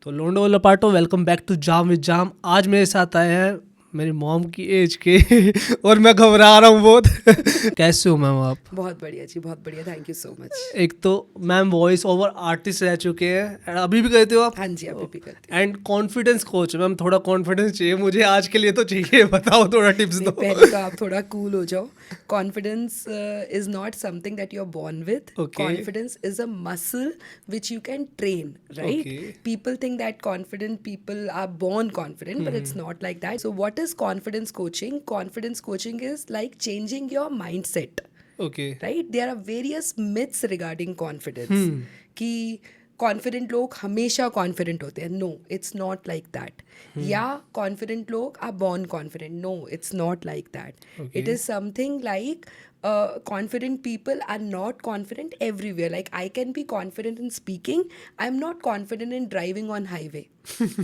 तो लोंडो वाला पार्टो, welcome back to Jam with Jam. आज मेरे साथ आए हैं मेरी मॉम की एज के और मैं घबरा रहा हूँ बहुत। कैसे हो मैम आप? बहुत बढ़िया जी, बहुत बढ़िया, थैंक यू सो मच। एक तो मैम वॉइस ओवर आर्टिस्ट रह चुके हैं and अभी भी कहते हो आप? हाँ जी, अभी भी करती एंड कॉन्फिडेंस कोच। मैम थोड़ा कॉन्फिडेंस चाहिए मुझे आज के लिए, तो चाहिए, बताओ थोड़ा टिप्स नहीं, दो। पहले तो आप थोड़ा कूल हो जाओ। Confidence is not something that you are born with. Okay. Confidence is a muscle which you can train, right? Okay. People think that confident people are born confident, but it's not like that. So what is confidence coaching? Confidence coaching is like changing your mindset. Okay right, there are various myths regarding confidence कि confident लोग हमेशा confident होते हैं. No, it's not like that. या confident लोग are born confident. No, it's not like that. Okay. It is something like confident people are not confident everywhere. Like, I can be confident in speaking, I'm not confident in driving on highway.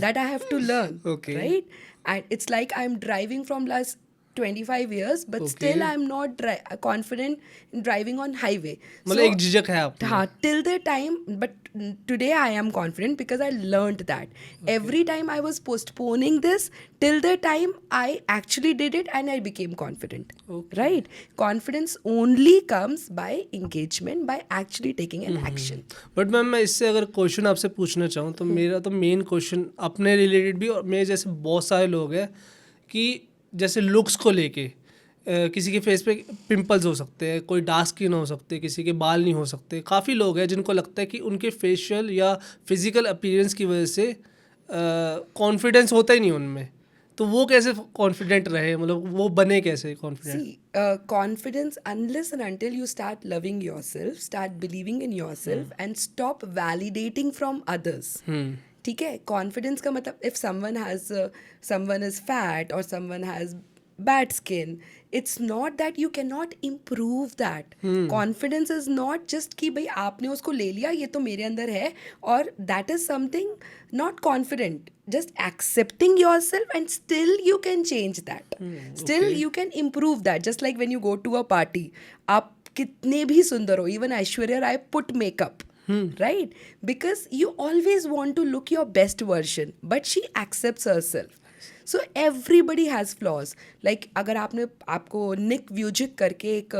That I have to learn. Okay. Right? And it's like I'm driving from last 25 years, but Okay. still I'm not confident in driving on highway. मतलब एक झिझक है आप? हाँ, till the time, but today I am confident because I learned that. Every time I was postponing this, till the time I actually did it and I became confident. Okay. Right? Confidence only comes by engagement, by actually taking an action. But ma'am मैं इससे अगर question आपसे पूछना चाहूँ तो मेरा तो main question अपने रिलेटेड भी, और मेरे जैसे बहुत सारे लोग हैं कि जैसे लुक्स को लेके किसी के फेस पे पिंपल्स हो सकते हैं, कोई डार्क स्किन हो सकते हैं, किसी के बाल नहीं हो सकते. काफ़ी लोग हैं जिनको लगता है कि उनके फेशियल या फिजिकल अपीयरेंस की वजह से कॉन्फिडेंस होता ही नहीं उनमें. तो वो कैसे कॉन्फिडेंट रहे, मतलब वो बने कैसे confident? See, confidence, unless and until you start loving yourself, start believing in yourself, and stop validating from others. ठीक है, कॉन्फिडेंस का मतलब इफ समवन इज फैट और someone has bad skin, it's not that you can not improve that. Confidence is not just कि भाई आपने उसको ले लिया, ये तो मेरे अंदर है, और that is something not confident. just accepting yourself and still you can change that. Still okay. you can improve that. Just like when you go to a party, आप कितने भी सुंदर हो, even Aishwarya Rai put makeup. Right? Because you always want to look your best version, but she accepts herself. So everybody has flaws. Like, अगर आपको निक व्यूजिक करके एक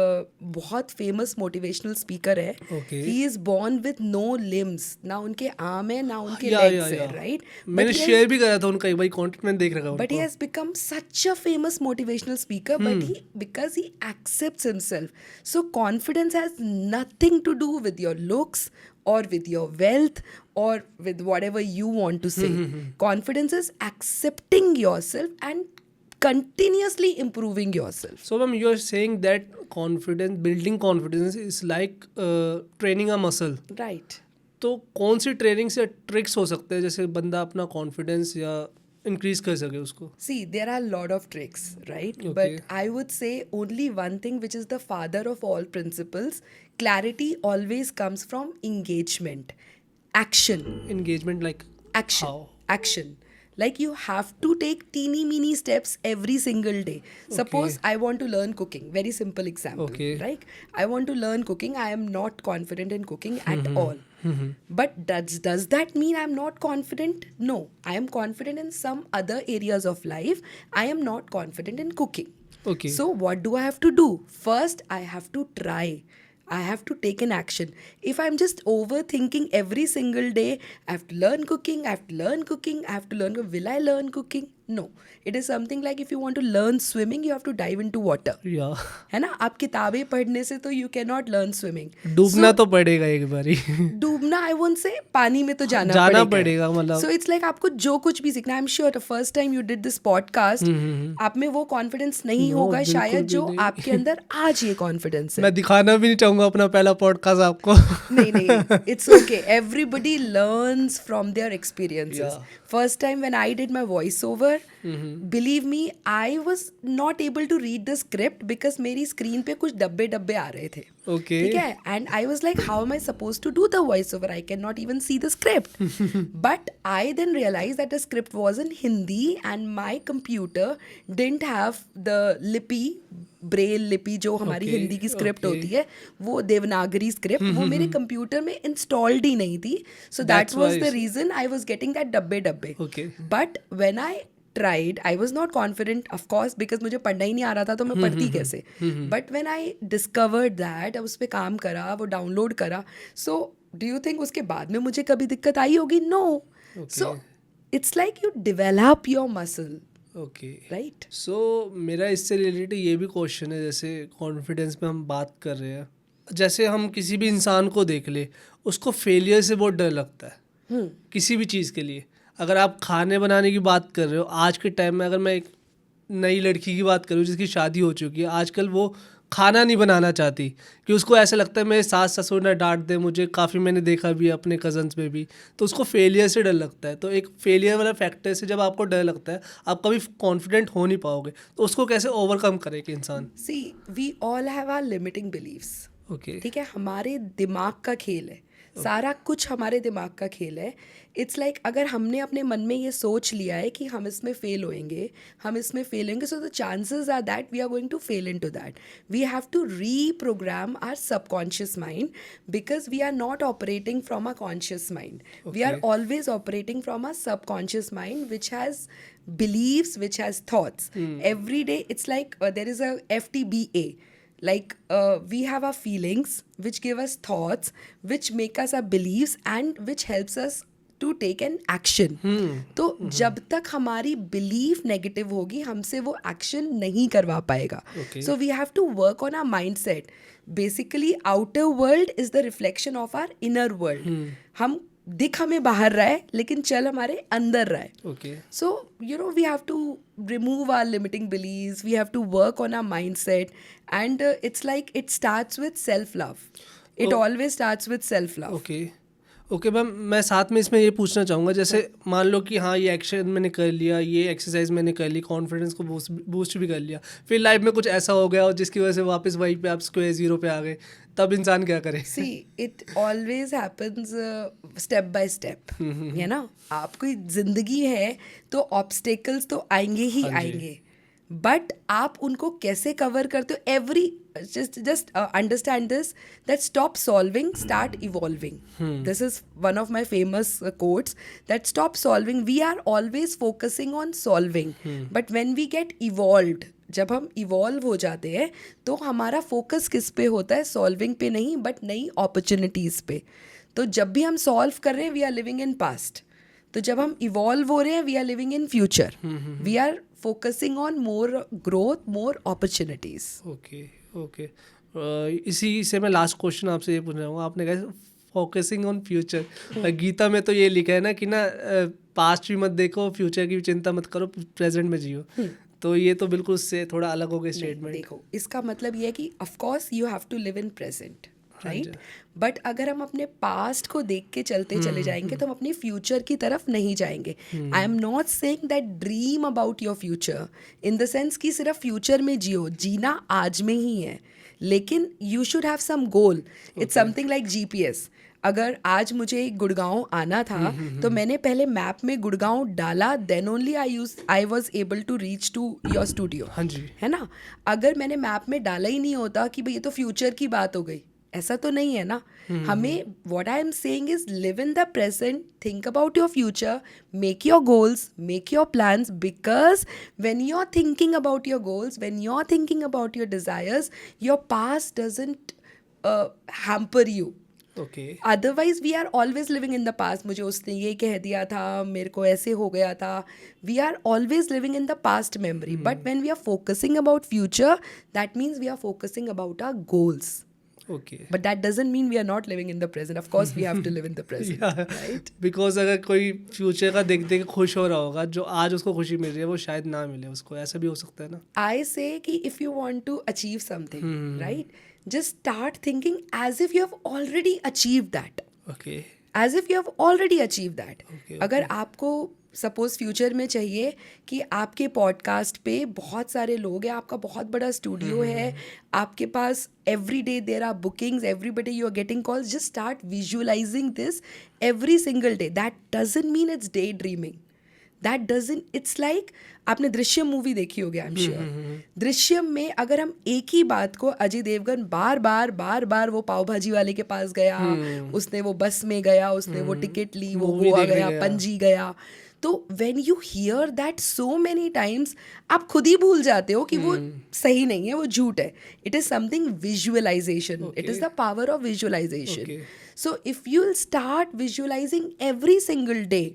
बहुत फेमस मोटिवेशनल स्पीकर है, Okay. he is born with no limbs. ना उनके arm है, ना उनके या legs है, right? मैंने शेयर भी करा था उनका एक बार कंटेंट में देख रखा. But he has become such a famous motivational speaker, but because he accepts himself. So confidence has nothing to do with your looks or with your wealth or with whatever you want to say. Confidence is accepting yourself and continuously improving yourself. So ma'am, you are saying that building confidence is like training a muscle. Right. तो कौन सी training से tricks हो सकते हैं जैसे बंदा अपना confidence या इंक्रीज कर सके उसको? See, there are a lot of tricks, right? Okay. But I would say only one thing, which is the father of all principles. Clarity always comes from engagement. Action. Engagement like Action. how? Action. Like, you have to take teeny mini steps every single day. Suppose I want to learn cooking. Very simple example. Okay. Right? I want to learn cooking. I am not confident in cooking at all. But does that mean I'm not confident? No. I am confident in some other areas of life. I am not confident in cooking. Okay. So what do I have to do? First, I have to try. I have to take an action. If I'm just overthinking every single day, I have to learn cooking, I have to learn cooking, I have to learn, will I learn cooking? No. It is something like if you want to learn swimming, you have to dive into water. या है ना, आप किताबें पढ़ने से तो you cannot learn swimming. डूबना तो पड़ेगा एक बारी. डूबना I won't say, पानी में तो जाना पड़ेगा मतलब. So it's like आपको जो कुछ भी सीखना, I'm sure the first time you did this podcast, आप में वो confidence नहीं होगा शायद जो आपके अंदर आज ये confidence है. मैं दिखाना भी नहीं चाहूँगा अपना पहला पॉडकास्ट आपको. नहीं, it's okay. Everybody learns from their experiences. Yeah. First time when I did my voiceover, believe me, I was not able to read the script because मेरी screen पे कुछ डब्बे आ रहे थे. Okay. ठीक है? And I was like, how am I supposed to do the voiceover? I cannot even see the script. But I then realized that the script was in Hindi and my computer didn't have the lippy Braille लिपि जो हमारी Okay, Hindi की script okay. होती है, वो Devanagari script, वो मेरे computer में इंस्टॉल्ड ही नहीं थी. So that That's was why the reason I was getting that डब्बे. Okay. But when I tried, I was not confident, of course, because मुझे पढ़ना ही नहीं आ रहा था, तो मैं पढ़ती कैसे. But when I discovered that, उस पर काम करा, वो डाउनलोड करा, सो डू यू थिंक उसके बाद में मुझे कभी दिक्कत आई होगी? No. So it's like you develop your muscle, okay. Right? So मेरा इससे रिलेटेड ये भी क्वेश्चन है, जैसे कॉन्फिडेंस पे हम बात कर रहे हैं, जैसे हम किसी भी इंसान को देख ले, उसको फेलियर से बहुत डर लगता है किसी भी चीज़ के लिए. अगर आप खाने बनाने की बात कर रहे हो, आज के टाइम में अगर मैं एक नई लड़की की बात करूँ जिसकी शादी हो चुकी है, आजकल वो खाना नहीं बनाना चाहती कि उसको ऐसा लगता है मेरे सास ससुर ना डांट दे मुझे. काफ़ी मैंने देखा भी है अपने कज़न्स में भी, तो उसको फेलियर से डर लगता है. तो एक फेलियर वाला फैक्टर से जब आपको डर लगता है, आप कभी कॉन्फिडेंट हो नहीं पाओगे. तो उसको कैसे ओवरकम करे एक इंसान? See, we all have our limiting believes. Okay. ठीक है, हमारे दिमाग का खेल है, सारा कुछ हमारे दिमाग का खेल है. इट्स लाइक अगर हमने अपने मन में ये सोच लिया है कि हम इसमें फेल होंगे, so the chances are that we are going to fail into that. We have to reprogram our subconscious mind, because we are not operating from a conscious mind. We are always operating from a subconscious mind which has beliefs, which has thoughts. Every day it's like there is a FTBA. Like we have our feelings which give us thoughts, which make us our beliefs, and which helps us to take an action. तो जब तक हमारी belief negative होगी, हमसे वो action नहीं करवा पाएगा. So we have to work on our mindset. Basically outer world is the reflection of our inner world. हम दिख हमें बाहर रहा है, लेकिन चल हमारे अंदर रहा है. Okay. So, you know, we have to remove our limiting beliefs. We have to work on our mindset. And it's like it starts with self-love. It always starts with self-love. Okay. Okay ma'am, मैं साथ में इसमें ये पूछना चाहूँगा, जैसे मान लो कि हाँ ये एक्शन मैंने कर लिया, ये एक्सरसाइज मैंने कर ली, कॉन्फिडेंस को बूस्ट भी कर लिया, फिर लाइफ में कुछ ऐसा हो गया और जिसकी वजह से वापस वहीं पे आप स्क्वायर जीरो पे आ गए, तब इंसान क्या करे? See, it always happens step by step. है ना? आपकी जिंदगी है तो ऑब्स्टेकल्स तो आएंगे ही आएंगे, बट आप उनको कैसे कवर करते हो? Every just understand this, that stop solving, start evolving. This is one of my famous quotes, that stop solving, we are always focusing on solving, but when we get evolved, जब हम evolve हो जाते हैं तो हमारा focus किस पे होता है? सॉल्विंग पे नहीं, बट नई अपॉर्चुनिटीज़ पे. तो जब भी हम सॉल्व कर रहे हैं, we are living in past. तो जब हम इवॉल्व हो रहे हैं, we are living in future. We are focusing on more growth, more opportunities. Okay. Okay. इसी से मैं लास्ट क्वेश्चन आपसे ये पूछना चाहूँगा. आपने कहा फोकसिंग ऑन फ्यूचर, गीता में तो ये लिखा है ना कि ना पास्ट भी मत देखो, फ्यूचर की भी चिंता मत करो, प्रेजेंट में जियो. तो ये तो बिल्कुल उससे थोड़ा अलग हो गया स्टेटमेंट. देखो, इसका मतलब ये है कि of course you have to live in present, right? But अगर हम अपने पास्ट को देख के चलते चले जाएंगे तो हम अपने फ्यूचर की तरफ नहीं जाएंगे. I am not saying that dream about your future in the sense कि सिर्फ फ्यूचर में जियो, जीना आज में ही है, लेकिन you should have some goal. It's something like GPS. अगर आज मुझे गुड़गांव आना था तो मैंने पहले मैप में गुड़गांव डाला, then only I was able to reach to your studio. हाँ जी. है ना? अगर मैंने मैप में डाला ही नहीं होता कि भाई ये तो फ्यूचर की बात हो गई, ऐसा तो नहीं है ना. हमें what I am saying is live in the present, think about your future, make your goals, make your plans, because when you are thinking about your goals, when you are thinking about your desires, your past doesn't hamper you. Okay. Otherwise we are always living in the past. मुझे उसने ये कह दिया था, मेरे को ऐसे हो गया था. We are always living in the past memory. But when we are focusing about future, that means we are focusing about our goals. Okay. But that doesn't mean we are not living in the present. Of course, we have to live in the present, right? Because अगर कोई future का देख देख के खुश हो रहा होगा, जो आज उसको खुशी मिल रही है वो शायद ना मिले उसको, ऐसा भी हो सकता है ना. I say कि if you want to achieve something, right? Just start thinking as if you have already achieved that. Okay. As if you have already achieved that. Okay, अगर आपको सपोज फ्यूचर में चाहिए कि आपके पॉडकास्ट पे बहुत सारे लोग हैं, आपका बहुत बड़ा स्टूडियो है, आपके पास every day there are bookings, everybody you are getting calls, just start visualising this every single day. That doesn't mean it's day dreaming. That doesn't, it's like आपने दृश्यम मूवी देखी होगी, आई एम श्योर. दृश्यम में अगर हम एक ही बात को, अजय देवगन बार बार वो पाव भाजी वाले के पास गया, उसने वो बस में गया, उसने वो टिकट ली, वो Movie गोवा देखने गया, गया. पणजी गया. तो when you here that so many times, आप खुद ही भूल जाते हो कि वो सही नहीं है, वो झूठ है. It is something visualization. It is the power of visualization. Okay. So if you'll start visualizing every single day,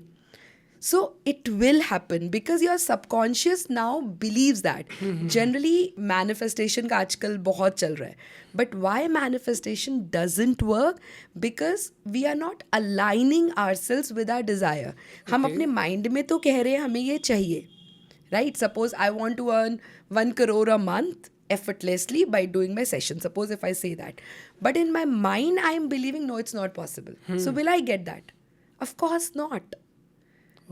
so it will happen because your subconscious now believes that. Generally manifestation का आजकल बहुत चल रहा है, but why manifestation doesn't work? Because we are not aligning ourselves with our desire. हम अपने mind में तो कह रहे हैं हमें ये चाहिए, right? Suppose I want to earn 1 crore a month effortlessly by doing my session. Suppose if I say that. But in my mind, I am believing, no, it's not possible. So will I get that? Of course not.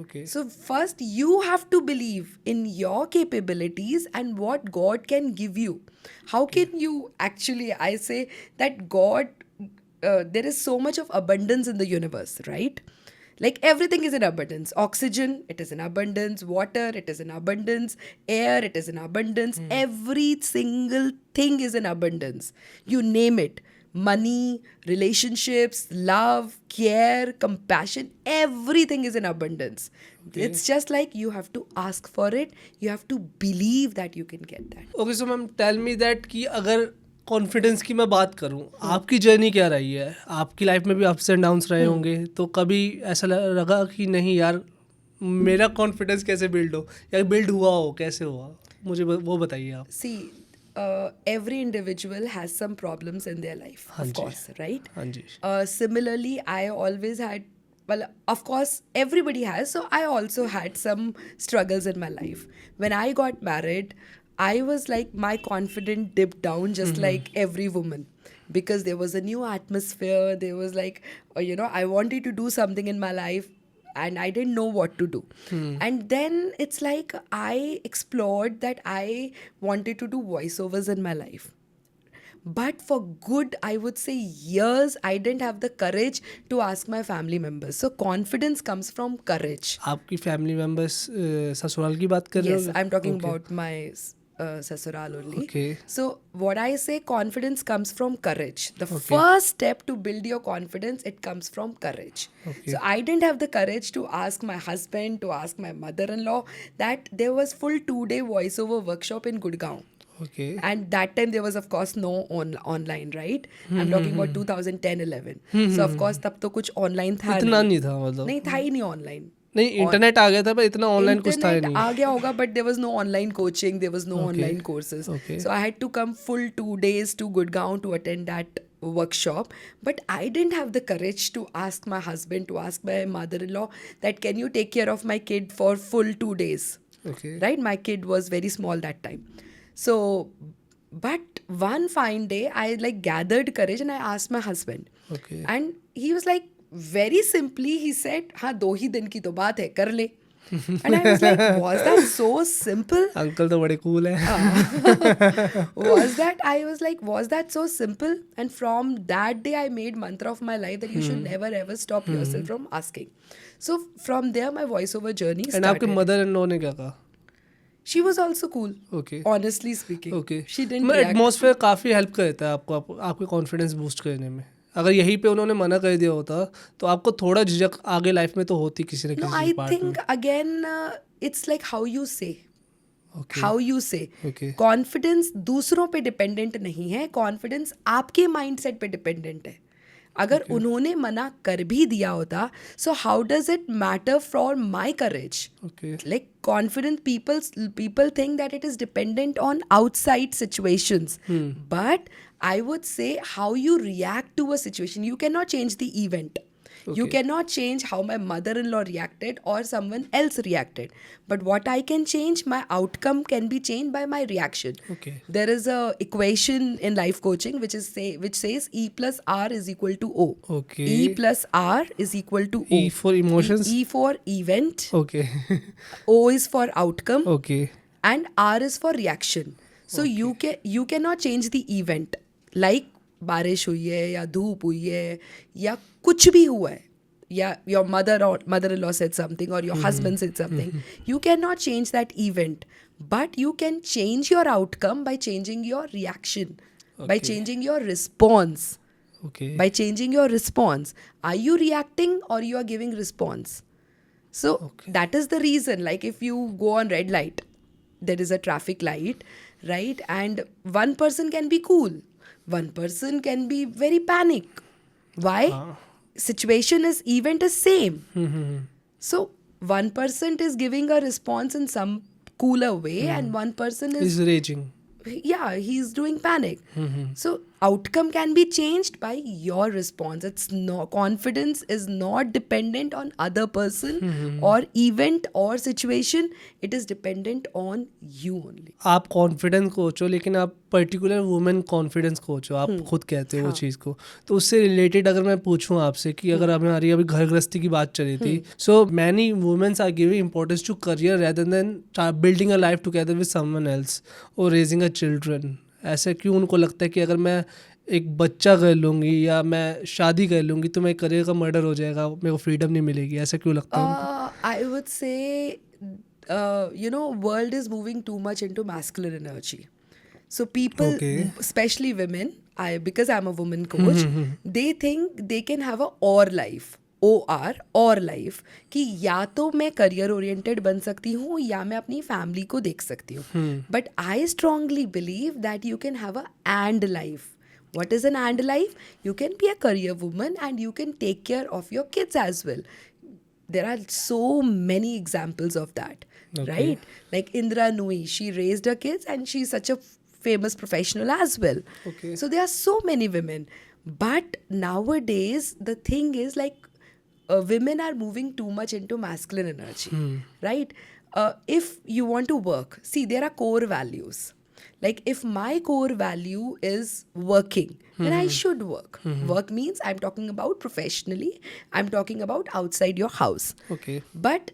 Okay. So first you have to believe in your capabilities and what God can give you. How can you actually, I say that God, there is so much of abundance in the universe, right? Like everything is in abundance. Oxygen, it is in abundance. Water, it is in abundance. Air, it is in abundance. Every single thing is in abundance. You name it. Money, relationships, love, care, compassion, everything is in abundance. Okay. It's just like you have to ask for it. You have to believe that you can get that. Okay so ma'am tell me that कि अगर confidence की मैं बात करूं, आपकी journey क्या रही है? आपकी लाइफ में भी अप्स एंड डाउन्स रहे होंगे, तो कभी ऐसा लगा कि नहीं यार मेरा कॉन्फिडेंस कैसे बिल्ड हो, या बिल्ड हुआ हो, कैसे हुआ, मुझे वो बताइए आप. See, every individual has some problems in their life, हाँ of जी. course, right? हाँ जी. Similarly, I always had, well, of course, everybody has. So I also had some struggles in my life. When I got married, I was like, my confidence dipped down just like every woman, because there was a new atmosphere. There was like, I wanted to do something in my life and I didn't know what to do. And then it's like I explored that I wanted to do voiceovers in my life. But for good, I would say years, I didn't have the courage to ask my family members. So confidence comes from courage. आपकी family members ससुराल की बात कर रहे हो? Yes, I'm talking about my sasural only. Okay. So what I say, confidence comes from courage. The first step to build your confidence, it comes from courage. Okay. So I didn't have the courage to ask my husband, to ask my mother-in-law that there was full 2-day voiceover workshop in Gurgaon. Okay. And that time there was of course no online, right? I'm talking about 2010-11. So of course तब तो कुछ online था इतना नहीं था मतलब. नहीं था ही नहीं online. नहीं, इंटरनेट आ गया था पर इतना ऑनलाइन कुछ था ही Internet नहीं. आ गया होगा, but there was no online coaching, there was no online courses. Okay. So I had to come full 2 days to Gurgaon to attend that workshop. But I didn't have the courage to ask my husband, to ask my mother-in-law that can you take care of my kid for full 2 days. Okay. Right? My kid was very small that time. So, but one fine day, I like gathered courage and I asked my husband. Okay. And he was like, very simply, he said, हाँ 2 ही दिन की तो बात है, कर ले. And I was like, was that so simple? Uncle तो बड़े कूल हैं. Was that so simple? And from that day, I made mantra of my life that you should never ever stop yourself from asking. So from there, my voiceover journey and आपके started. Mother in law ने क्या कहा? She was also cool. Okay. Honestly speaking. Okay. She didn't react. Atmosphere काफ़ी help करता है आपको आपके confidence boost करने में. अगर यहीं पे उन्होंने मना कर दिया होता तो आपको थोड़ा झिझक आगे लाइफ में तो होती किसी न No, किसी I पार्ट में. think again, it's like how you say. Okay. How you say. Okay. Confidence दूसरों पे डिपेंडेंट नहीं है. Confidence आपके माइंडसेट पे डिपेंडेंट है. अगर उन्होंने मना कर भी दिया होता, so how does it matter for my courage? Okay. Like confident people think that it is dependent on outside situations. But I would say how you react to a situation. You cannot change the event. You Okay. cannot change how my mother-in-law reacted or someone else reacted. But what I can change, my outcome can be changed by my reaction. Okay. There is a equation in life coaching which says E plus R is equal to O. Okay. E plus R is equal to O. E for emotions. E for event. Okay. O is for outcome. Okay. And R is for reaction. So you cannot change the event. Like बारिश हुई है या धूप हुई है या कुछ भी हुआ है, yeah, your mother or mother-in-law said something, or your husband said something. You cannot change that event, but you can change your outcome by changing your reaction, by Okay. changing your response. Okay. By changing your response, are you reacting or you are giving response? So Okay. that is the reason, like if you go on red light, there is a traffic light, right? And one person can be cool, one person can be very panic. Why? हाँ. Situation is, event is same. Hmm. So one person is giving a response in some cooler way, and one person is, Is raging. yeah, he's doing panic. So outcome can be changed by your response. It's no, confidence is not dependent on other person or event or situation. It is dependent on you only. आप confidence coach हो, लेकिन आप particular women confidence coach हो, आप खुद कहते हो वो चीज़ को. तो उससे रिलेटेड अगर मैं पूछूं आपसे कि अगर हमारी अभी घर गृहस्थी की बात चली थी, so many womens are giving importance to career rather than building a life together with someone else और रेजिंग अ चिल्ड्रन. ऐसे क्यों उनको लगता है कि अगर मैं एक बच्चा कर लूँगी या मैं शादी कर लूँगी तो मेरे करियर का मर्डर हो जाएगा, मेरे को फ्रीडम नहीं मिलेगी? ऐसा क्यों लगता है उनको? I would say, world is moving too much into masculine energy. So people, Okay. especially women, because I'm a woman coach, they think they can have a or life. और लाइफ, कि या तो मैं करियर ओरिएंटेड बन सकती हूँ या मैं अपनी फैमिली को देख सकती हूँ. But I strongly believe that you can have a and life. What is an and life? You can be a career woman and you can take care of your kids as well. There are so many examples of that, Okay. right? Like Indra Nui, she raised her kids and she's such a famous professional as well. Okay. So there are so many women. But nowadays, the thing is like women are moving too much into masculine energy, right? If you want to work, see, there are core values. Like if my core value is working, then I should work. Work means I'm talking about professionally, I'm talking about outside your house. Okay. But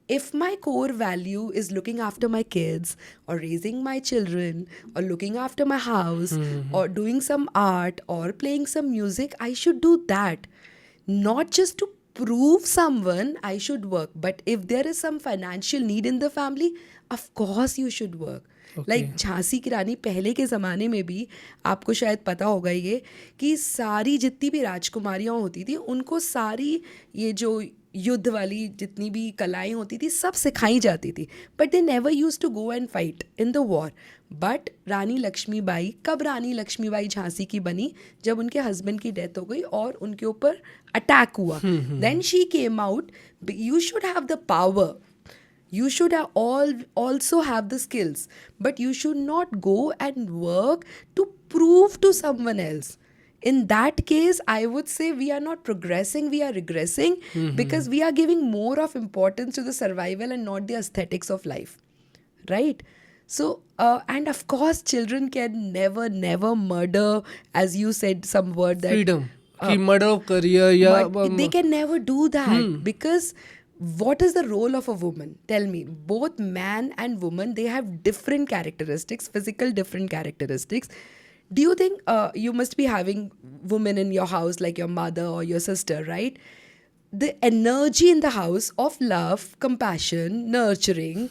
if my core value is looking after my kids or raising my children or looking after my house or doing some art or playing some music, I should do that. Not just to prove someone I should work, but if there is some financial need in the family, of course you should work. Like Jhansi की रानी पहले के ज़माने में भी आपको शायद पता होगा ये, कि सारी जितनी भी राजकुमारियाँ होती थी उनको सारी ये जो युद्ध वाली जितनी भी कलाएं होती थी सब सिखाई जाती थी. But they never use to go and fight in the war. But Rani Laxmibai, कब रानी लक्ष्मीबाई झांसी की बनी? जब उनके हस्बैंड की डेथ हो गई और उनके ऊपर अटैक हुआ. Then she came out. You should have the power. You should also have the skills, but you should not go and work to prove to someone else. In that case, I would say we are not progressing, we are regressing, because we are giving more of importance to the survival and not the aesthetics of life, right? So, and of course, children can never murder, as you said, some word that freedom कि murder of career या they can never do that, because what is the role of a woman? Tell me. Both man and woman, they have different characteristics, physical different characteristics. Do you think you must be having women in your house like your mother or your sister, right? The energy in the house of love, compassion, nurturing,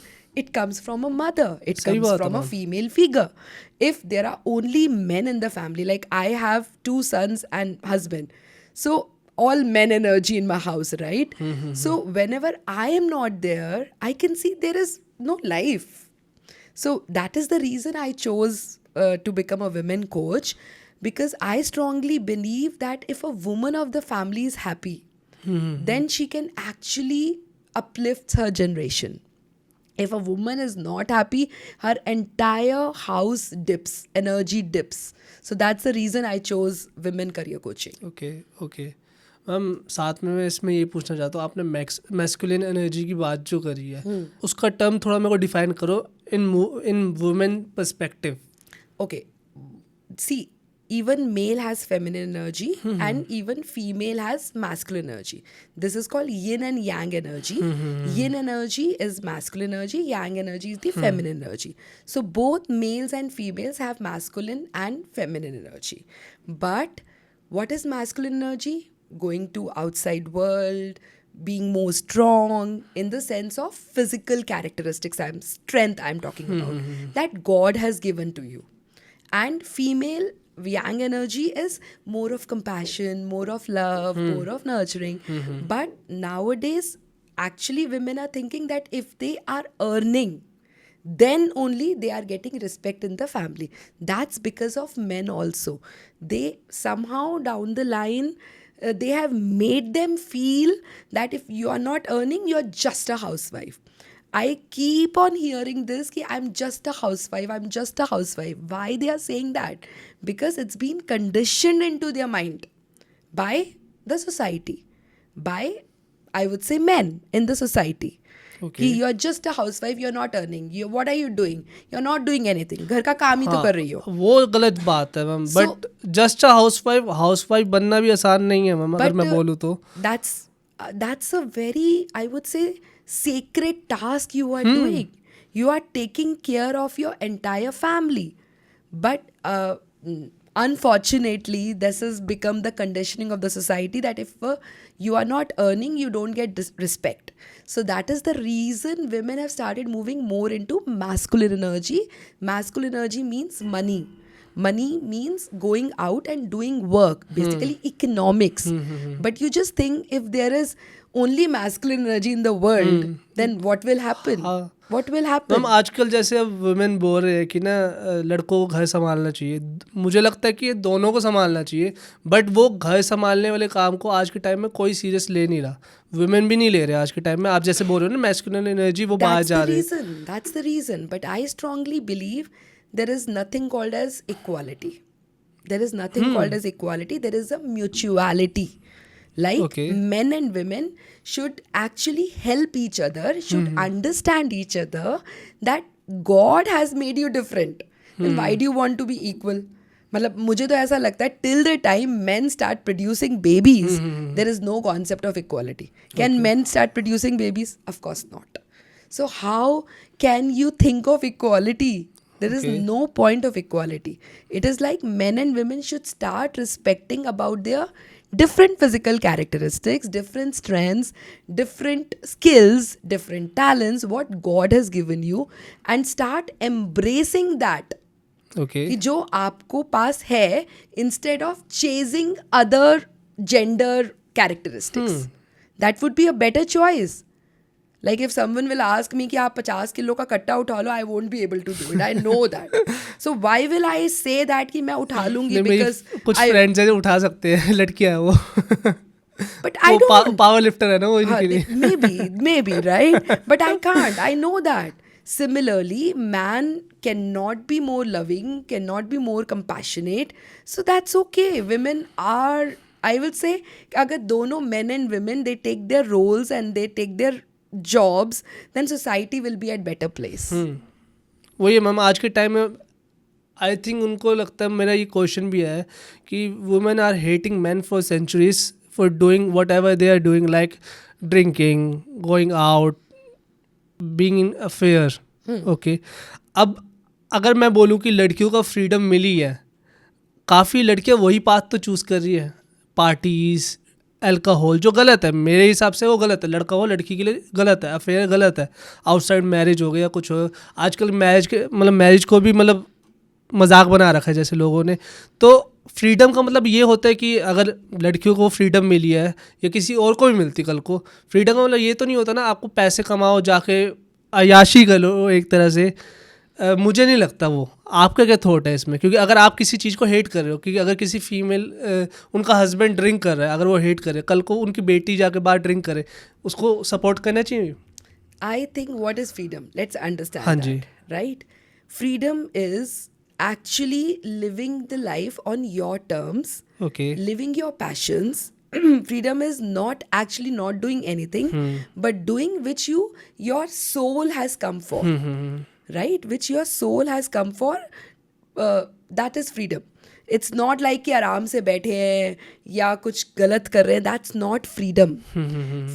it comes from a mother. It सही comes बात from है a ma'am. female figure. If there are only men in the family, like I have 2 sons and husband, so all men energy in my house, right? So whenever I am not there, I can see there is no life. So that is the reason I chose to become a women coach, because I strongly believe that if a woman of the family is happy, then she can actually uplift her generation. If a woman is not happy, her entire house dips, energy dips. So that's the reason I chose women career coaching. Okay ma'am, साथ में मैं इसमें ये पूछना चाहता हूँ, आपने masculine energy की बात जो करी है, उसका टर्म थोड़ा मेरे को डिफाइन करो इन women perspective. Okay, see, even male has feminine energy and even female has masculine energy. This is called yin and yang energy. Yin energy is masculine energy, yang energy is the feminine energy. So both males and females have masculine and feminine energy. But what is masculine energy? going to outside world, being more strong in the sense of physical characteristics, strength I'm talking about, that God has given to you. And female yang energy is more of compassion, more of love, more of nurturing. But nowadays, actually, women are thinking that if they are earning, then only they are getting respect in the family. That's because of men also. They somehow down the line, they have made them feel that if you are not earning, you're just a housewife. I keep on hearing this ki I'm just a housewife, I'm just a housewife. Why they are saying that? Because it's been conditioned into their mind by the society, by, I would say, men in the society. Okay. कि you're just a housewife, you're not earning. What are you doing? You're not doing anything. घर का काम ही तो कर रही हो. वो गलत बात है ma'am. So- but just a housewife बनना भी आसान नहीं है मैम, अगर मैं बोलूँ तो. That's a very, I would say, sacred task you are doing. You are taking care of your entire family. But unfortunately, this has become the conditioning of the society that if you are not earning, you don't get respect. So that is the reason women have started moving more into masculine energy. Masculine energy means money. Money means going out and doing work, basically economics. But you just think if there is only masculine energy in the world, then what will happen? What will happen? Ma'am आजकल जैसे अब women बोल रहे हैं कि ना लड़कों को घर संभालना चाहिए. मुझे लगता है कि ये दोनों को संभालना चाहिए, बट वो घर संभालने वाले काम को आज के टाइम में कोई सीरियस ले नहीं रहा. वुमेन भी नहीं ले रहे आज के टाइम में. आप जैसे बोल रहे हो ना मैस्कुलिन एनर्जी, वो बाहर जा रही है. That's the reason. But I strongly believe there is nothing called as equality. There is nothing called as equality. There is a mutuality. Like Okay. men and women should actually help each other, should understand each other that God has made you different. Then why do you want to be equal? मतलब मुझे तो ऐसा लगता है till the time men start producing babies, there is no concept of equality. Can men start producing babies? Of course not. So how can you think of equality? There is Okay. no point of equality. It is like men and women should start respecting about their different physical characteristics, different strengths, different skills, different talents, what God has given you, and start embracing that. Okay. कि जो आपको पास है, instead of chasing other gender characteristics. That would be a better choice. Like if someone will ask me कि आप 50 kilo का कट्टा उठा लो, I won't be able to do it. I know that. So why will I say that कि मैं उठा लूंगी because कुछ I... फ्रेंड्स हैं जो उठा सकते हैं, लड़कियां हैं वो. But I don't. Power lifter है ना वो इनके लिए. Maybe, right? But I can't. I know that. Similarly, man cannot be more loving, cannot be more compassionate. So that's okay. Women are, I would say, अगर दोनों men and women, they take their roles and they take their jobs, then society will be at better place. वही है ma'am. आज के time में I think उनको लगता है, मेरा ये क्वेश्चन भी है कि women are hating man for centuries for doing whatever they are doing, like drinking, going out, being in affair. Okay. अब अगर मैं बोलूँ कि लड़कियों का फ्रीडम मिली है, काफ़ी लड़कियाँ वही पाथ तो चूज़ कर रही है, पार्टीज़, अल्कोहल, जो गलत है मेरे हिसाब से. वो गलत है, लड़का हो लड़की के लिए गलत है, अफेयर गलत है, आउटसाइड मैरिज हो गया कुछ हो. आजकल मैरिज को भी मजाक बना रखा है जैसे लोगों ने. तो फ्रीडम का मतलब ये होता है कि अगर लड़कियों को फ्रीडम मिली है या किसी और को भी मिलती कल को, फ्रीडम का मतलब ये तो नहीं होता ना आपको पैसे कमाओ, जाके अयाशी करो एक तरह से. मुझे नहीं लगता वो. आपका क्या थॉट है इसमें? क्योंकि अगर आप किसी चीज़ को हेट कर रहे हो, क्योंकि अगर किसी फीमेल उनका हस्बैंड ड्रिंक कर रहा है, अगर वो हेट करे, कल को उनकी बेटी जाके बाहर ड्रिंक करे, उसको सपोर्ट करना चाहिए. I think what is freedom? Let's understand हाँ that, जी. right? Freedom is actually living the life on your terms, okay. living your passions. Freedom is not actually not doing anything, but doing which your soul has come for, right? Which your soul has come for. That is freedom. It's not like कि आराम से बैठे हैं या कुछ गलत कर रहे हैं. That's not freedom.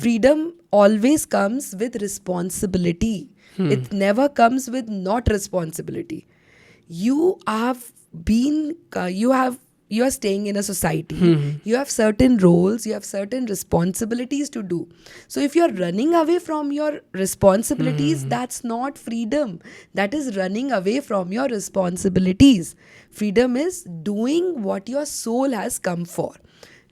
Freedom always comes with responsibility. It never comes with not responsibility. You have you are staying in a society. You have certain roles, you have certain responsibilities to do. So if you're running away from your responsibilities, that's not freedom. That is running away from your responsibilities. Freedom is doing what your soul has come for.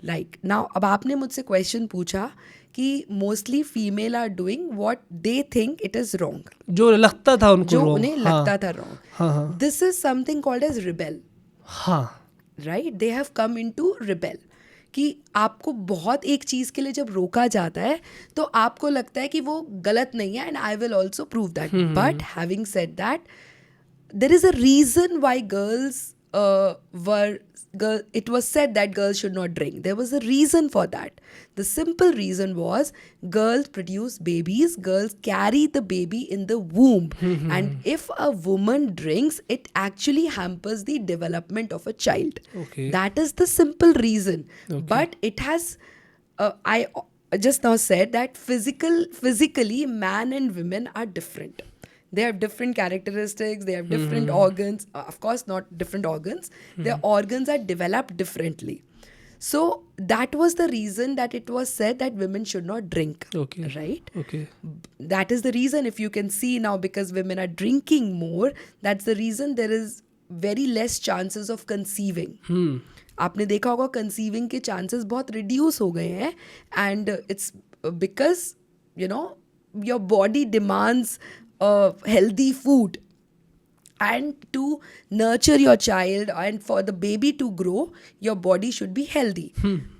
Like now, अब आपने मुझसे question पूछा कि mostly female are doing what they think it is wrong, जो लगता था उनको जो wrong. उन्हें हाँ, लगता था रॉन्ग. हाँ हाँ this is something called as rebel, हाँ right? They have come into rebel. कि आपको बहुत एक चीज़ के लिए जब रोका जाता है तो आपको लगता है कि वो गलत नहीं है, and I will also prove that. But having said that, there is a reason why it was said that girls should not drink. There was a reason for that. The simple reason was girls produce babies, girls carry the baby in the womb, and if a woman drinks, it actually hampers the development of a child. Okay. That is the simple reason. Okay. But it has I just now said that physically man and women are different. They have different characteristics, they have different organs. Of course, not different organs. Their organs are developed differently. So that was the reason that it was said that women should not drink. Okay. Right? Okay. That is the reason, if you can see now, because women are drinking more, that's the reason there is very less chances of conceiving. आपने देखा होगा conceiving के chances बहुत reduce हो गए हैं, and it's because you know your body demands healthy food, and to nurture your child and for the baby to grow, your body should be healthy.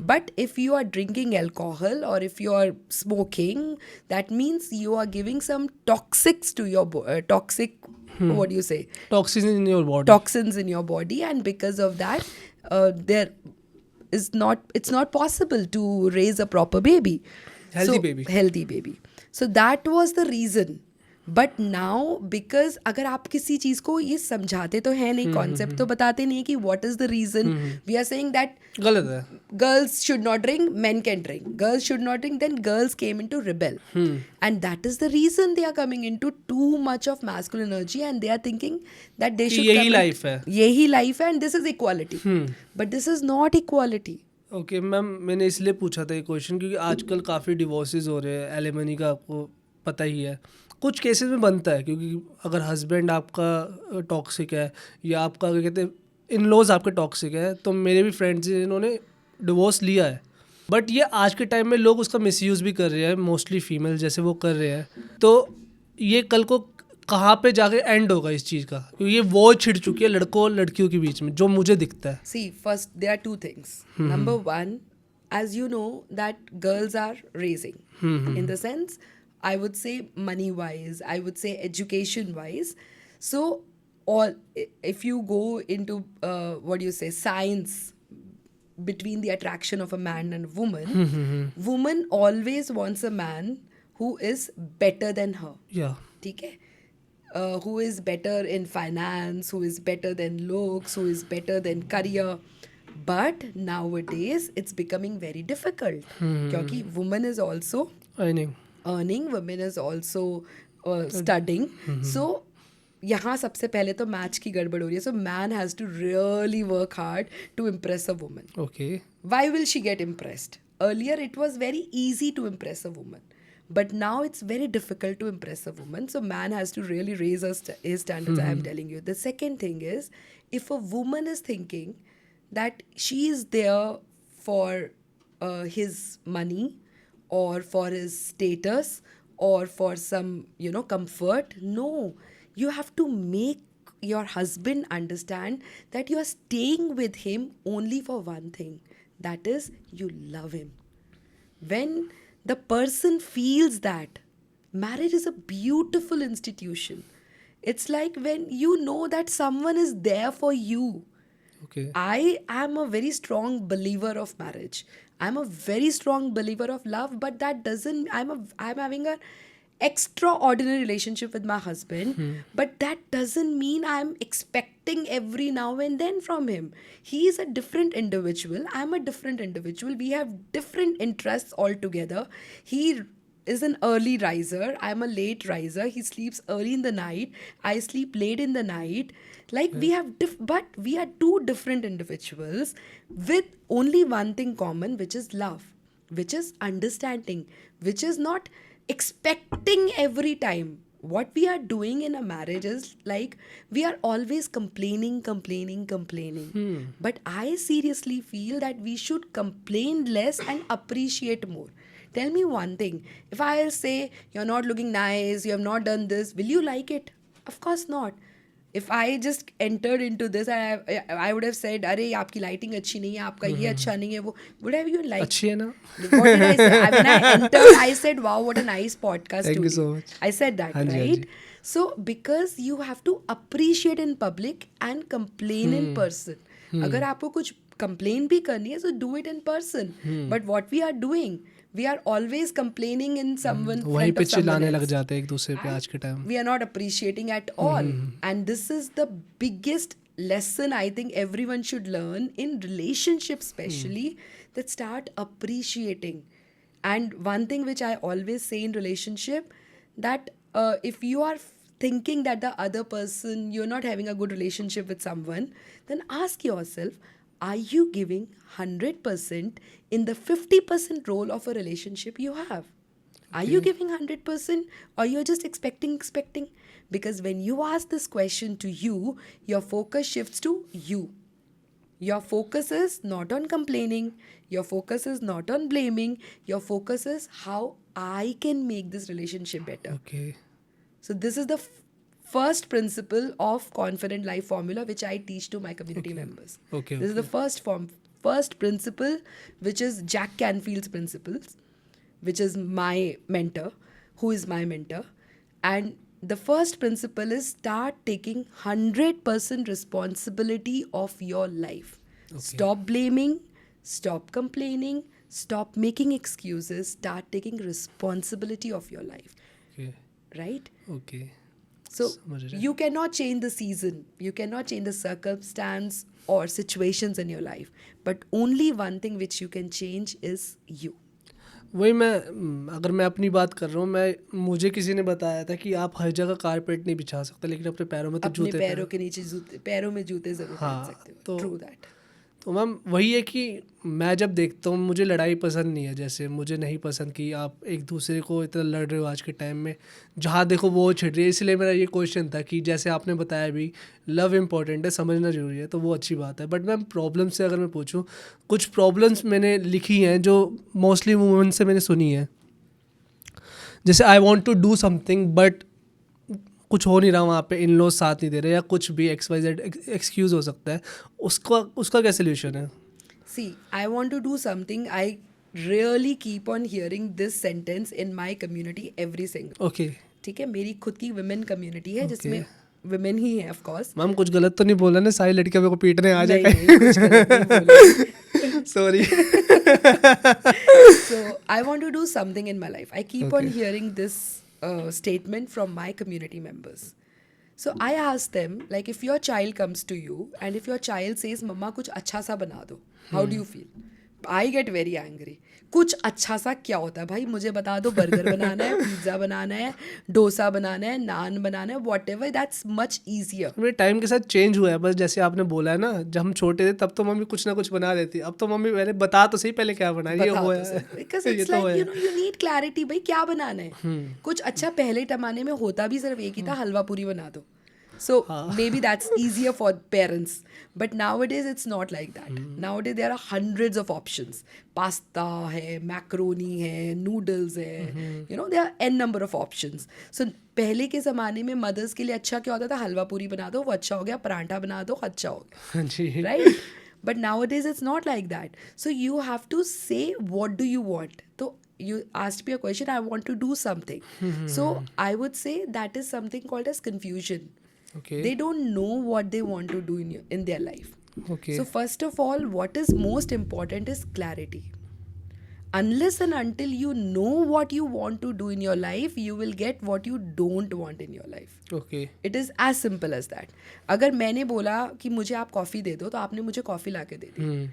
But if you are drinking alcohol or if you are smoking, that means you are giving some toxics to your what do you say, Toxins in your body. toxins in your body, and because of that it's not possible to raise a proper baby, healthy baby. So that was the reason. But now because अगर आप किसी चीज़ को ये समझाते तो है नहीं, concept तो बताते नहीं कि what is the reason. We are saying that गलत है. Girls should not drink, men can drink. Girls should not drink, then girls came into rebel, and that is the reason they are coming into too much of masculine energy, and they are thinking that they should, यही life है, यही life है, and this is equality. But this is not equality. Okay ma'am, मैंने इसलिए पूछा था ये question क्योंकि आजकल काफ़ी डिवोर्सेज हो रहे हैं. एलिमनी का आपको पता ही है, कुछ केसेस में बनता है, क्योंकि अगर हस्बैंड आपका टॉक्सिक है या आपका क्या कहते हैं इन लॉज आपके टॉक्सिक है, तो मेरे भी फ्रेंड्स हैं जिन्होंने डिवोर्स लिया है. बट ये आज के टाइम में लोग उसका मिसयूज़ भी कर रहे हैं, मोस्टली फीमेल जैसे वो कर रहे हैं. तो ये कल को कहाँ पे जाके एंड होगा इस चीज़ का, क्योंकि ये वॉर छिड़ चुकी है लड़कों और लड़कियों के बीच में, जो मुझे दिखता है. See, first, there are two things. Number one, as you know, that girls are raising. In the sense, I would say money-wise, I would say education-wise. So, if you go into, what do you say, science between the attraction of a man and a woman, woman always wants a man who is better than her. Yeah. ठीक है? Who is better in finance, who is better than looks, who is better than career. But nowadays, it's becoming very difficult. क्योंकि woman is also earning, women is also studying. So यहाँ सबसे पहले तो match की गड़बड़ हो रही है. So man has to really work hard to impress a woman. Okay. Why will she get impressed? Earlier it was very easy to impress a woman, but now it's very difficult to impress a woman. So man has to really raise his standards. I am telling you. The second thing is, if a woman is thinking that she is there for his money, or for his status, or for some, comfort. No, you have to make your husband understand that you are staying with him only for one thing. That is, you love him. When the person feels that, marriage is a beautiful institution. It's like when you know that someone is there for you. Okay. I am a very strong believer of marriage. I'm a very strong believer of love, but that doesn't, I'm having an extraordinary relationship with my husband, but that doesn't mean I'm expecting every now and then from him. He is a different individual. I'm a different individual. We have different interests altogether. He is an early riser, I'm a late riser, he sleeps early in the night, I sleep late in the night. Like we have but we are two different individuals with only one thing common, which is love, which is understanding, which is not expecting every time. What we are doing in a marriage is like we are always complaining. But I seriously feel that we should complain less and appreciate more. Tell me one thing, if I say you're not looking nice, you have not done this, will you like it? Of course not. If I just entered into this, I would have said, अरे आपकी lighting अच्छी नहीं है, आपका ये अच्छा नहीं है, वो would have you liked? अच्छी है ना? What did I say? When I entered, I said, wow, what a nice podcast. Thank you studio. so much. I said that, हाँ जी, हाँ right? Ji. So, because you have to appreciate in public and complain in person. अगर आपको कुछ complain भी करनी है, so do it in person. But what we are doing, we are always complaining in someone वहीं front पे of someone चिल्लाने else. लग जाते हैं एक दूसरे पे आज के time. We are not appreciating at all. And this is the biggest lesson I think everyone should learn in relationships, especially, that start appreciating. And one thing which I always say in relationship, that if you are thinking that the other person, you're not having a good relationship with someone, then ask yourself, are you giving 100% in the 50% role of a relationship you have? Are you giving 100% or you're just expecting? Because when you ask this question to you, your focus shifts to you. Your focus is not on complaining. Your focus is not on blaming. Your focus is how I can make this relationship better. Okay. So this is the first principle of Confident Life Formula, which I teach to my community members. Okay, This is the first principle, which is Jack Canfield's principles, which is my mentor, who is my mentor. And the first principle is start taking 100% responsibility of your life. Stop blaming, stop complaining, stop making excuses, start taking responsibility of your life. Okay. Right? Okay. So समझ रहे हैं. you cannot change the season, you cannot change the circumstance or situations in your life, but only one thing which you can change is you. वही मैं अगर मैं अपनी बात कर रहा हूँ, मुझे किसी ने बताया था कि आप हर जगह कारपेट नहीं बिछा सकते, लेकिन अपने पैरों में तो अपने जूते पैरों के नीचे जूते, पैरों में जूते जरूर पहन सकते हो. True that. तो मैम वही है कि मैं जब देखता हूँ, मुझे लड़ाई पसंद नहीं है. जैसे मुझे नहीं पसंद कि आप एक दूसरे को इतना लड़ रहे हो आज के टाइम में, जहाँ देखो वो छिड़ रही है. इसलिए मेरा ये क्वेश्चन था कि जैसे आपने बताया भी लव इम्पॉर्टेंट है, समझना ज़रूरी है, तो वो अच्छी बात है. बट मैम प्रॉब्लम से अगर मैं पूछूँ, कुछ प्रॉब्लम्स मैंने लिखी हैं जो मोस्टली वुमेन से मैंने सुनी है. जैसे I want to do something but कुछ हो नहीं रहा वहाँ पे, इन लॉज साथ नहीं दे रहे, या कुछ भी XYZ एक्सक्यूज़ हो सकता है, उसका क्या सोल्यूशन है? See, I want to do something. I really keep on hearing this sentence in my community every single. Okay ठीक है, मेरी खुद की women community है जिसमें women ही है, of course. मैम कुछ गलत तो नहीं बोला ना, सारी लड़कियां मेरे को पीटने आ नहीं, जाएंगी? कुछ गलत नहीं बोला. Sorry. So I want to do something in my life. I keep on hearing this statement from my community members. So I ask them, like, if your child comes to you and if your child says, "Mama, कुछ अच्छा सा बना दो," how do you feel? I get very angry. कुछ अच्छा सा क्या होता है भाई, मुझे बता दो. बर्गर बनाना है, पिज्ज़ा बनाना है, डोसा बनाना है, नान बनाना है, what ever, that's much easier. मेरे टाइम के साथ चेंज हुआ है, बस जैसे आपने बोला है ना, जब हम छोटे थे तब तो मम्मी कुछ ना कुछ बना देती, अब तो मम्मी पहले बता तो सही पहले क्या बना है, ये वो है. Because it's like, you know, you need clarity. भाई क्या बनाना है? कुछ अच्छा पहले जमाने में होता भी सिर्फ एक ही था, हलवा पूरी बना दो. So maybe that's easier for parents. But nowadays it's not like that. Nowadays there are hundreds of options. Pasta है, macaroni है, noodles है. You know, there are n number of options. So पहले के ज़माने में मदर्स के लिए अच्छा क्या होता था? हलवा पूरी बना दो, वो अच्छा हो गया. पराठा बना दो, अच्छा हो गया. जी. Right? But nowadays it's not like that. So you have to say, what do you want? So you asked me a question, I want to do something. So I would say that is something called as confusion. Okay. They don't know what they want to do in their life. Okay. So first of all, what is most important is clarity. Unless and until you know what you want to do in your life, you will get what you don't want in your life. Okay. It is as simple as that. अगर मैंने बोला कि मुझे आप coffee दे दो, तो आपने मुझे कॉफ़ी ला के दे दी.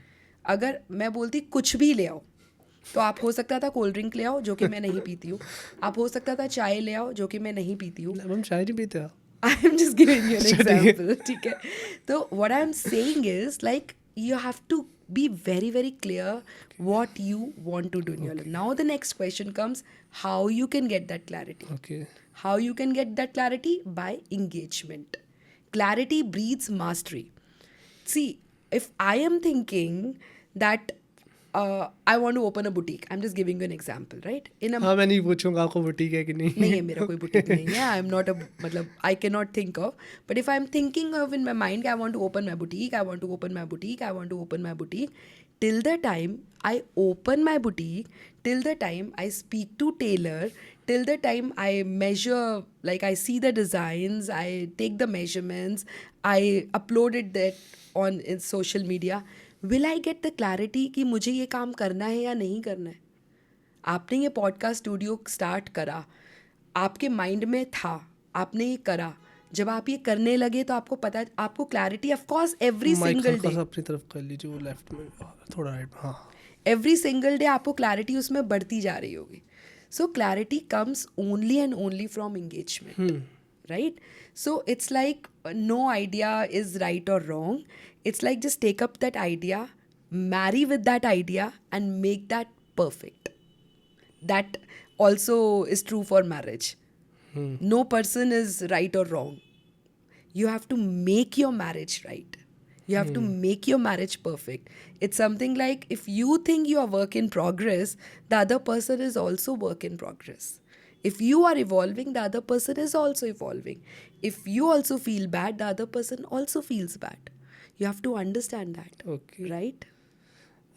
अगर मैं बोलती कुछ भी ले आओ, तो आप हो सकता था कोल्ड ड्रिंक ले आओ जो कि मैं नहीं पीती हूँ, आप हो सकता था चाय ले आओ जो कि मैं नहीं पीती हूँ. हम चाय नहीं पीते आप. I am just giving you an अच्छा, ठीक है. example. ठीक है. So what I'm saying is like you have to be very very clear what you want to do in your life. Now the next question comes, how you can get that clarity. Okay. How you can get that clarity? By engagement. Clarity breeds mastery. See, if I am thinking that I want to open a boutique, I'm just giving you an example, right? In a हाँ, मैं नहीं पूछूंगा आपको boutique है कि नहीं. नहीं है मेरा कोई बुटीक नहीं है. आई एम नॉट अ मतलब I can not think of, but if I am thinking of in my mind I want to open my boutique, I want to open my boutique, I want to open my boutique, till the time I open my boutique, till the time I speak to tailor, till the time I measure, like I see the designs, I take the measurements, I upload it that on in social media, will I get the clarity कि मुझे ये काम करना है या नहीं करना है. आपने ये पॉडकास्ट स्टूडियो स्टार्ट करा, आपके माइंड में था, आपने ये करा, जब आप ये करने लगे तो आपको पता है, आपको clarity of course every mic single हल्का डे, सा अपनी तरफ कर लीजिए, वो लेफ्ट में थोड़ा राइट. हाँ. एवरी सिंगल डे आपको क्लैरिटी उसमें बढ़ती जा रही होगी. So clarity comes only and only from engagement, right? So it's like no idea is right or wrong. It's like just take up that idea, marry with that idea, and make that perfect. That also is true for marriage. No person is right or wrong. You have to make your marriage right. You have to make your marriage perfect. It's something like if you think you are work in progress, the other person is also work in progress. If you are evolving, the other person is also evolving. If you also feel bad, the other person also feels bad. You have to understand that. Okay. Right?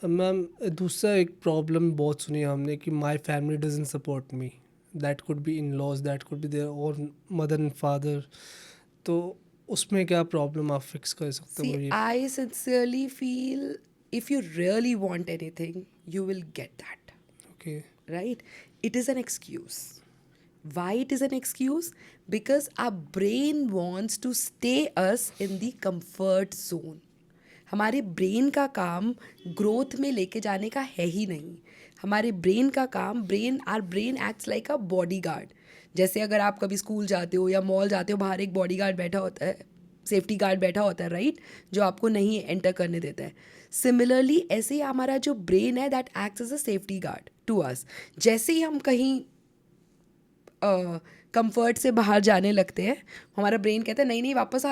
मैम दूसरा एक problem बहुत सुनी है हमने कि my family doesn't support me. That could be in laws, that could be there और mother and father. तो उसमें क्या प्रॉब्लम आप फिक्स कर सकते हो? See, I sincerely feel if you really want anything, you will get that. Okay. Right? It is an excuse. Why it is an excuse? Because our brain wants to stay us in the comfort zone. हमारे brain का काम growth में लेके जाने का है ही नहीं. हमारे ब्रेन का काम, our brain acts like a body guard. जैसे अगर आप कभी स्कूल जाते हो या मॉल जाते हो, बाहर एक बॉडी गार्ड बैठा होता है, सेफ्टी गार्ड बैठा होता है, राइट, जो आपको नहीं एंटर करने देता है. सिमिलरली ऐसे ही हमारा जो ब्रेन है that acts as a safety guard to us. जैसे ही हम कहीं कंफर्ट से बाहर जाने लगते हैं, हमारा ब्रेन कहता है नहीं नहीं वापस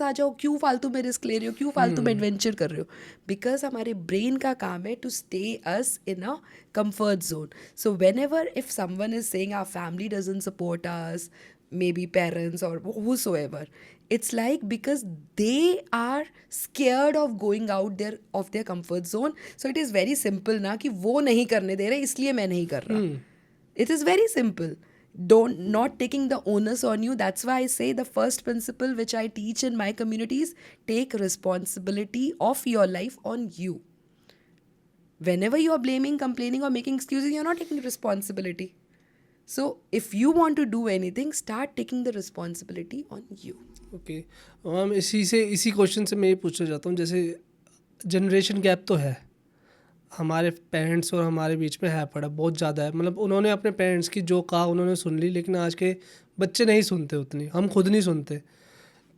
आ जाओ, क्यों फालतू में रिस्क ले रहे हो, क्यों फालतू में एडवेंचर कर रहे हो. बिकॉज हमारे ब्रेन का काम है to stay us in a comfort zone. So whenever if someone is saying our family doesn't support us, maybe parents और whosoever, it's like because they are scared of going out there of their comfort zone. So it is very simple ना कि वो नहीं करने दे रहे इसलिए मैं नहीं कर रहा. It is very simple. Not taking the onus on you. That's why I say the first principle which I teach in my communities, take responsibility of your life on you. Whenever you are blaming, complaining or making excuses, you're not taking responsibility. So if you want to do anything, start taking the responsibility on you. Okay ma'am, इसी question से मैं ये पूछना चाहता हूँ, जैसे generation gap तो है हमारे पेरेंट्स और हमारे बीच में, है पड़ा बहुत ज़्यादा है. मतलब उन्होंने अपने पेरेंट्स की जो कहा उन्होंने सुन ली, लेकिन आज के बच्चे नहीं सुनते उतनी, हम खुद नहीं सुनते.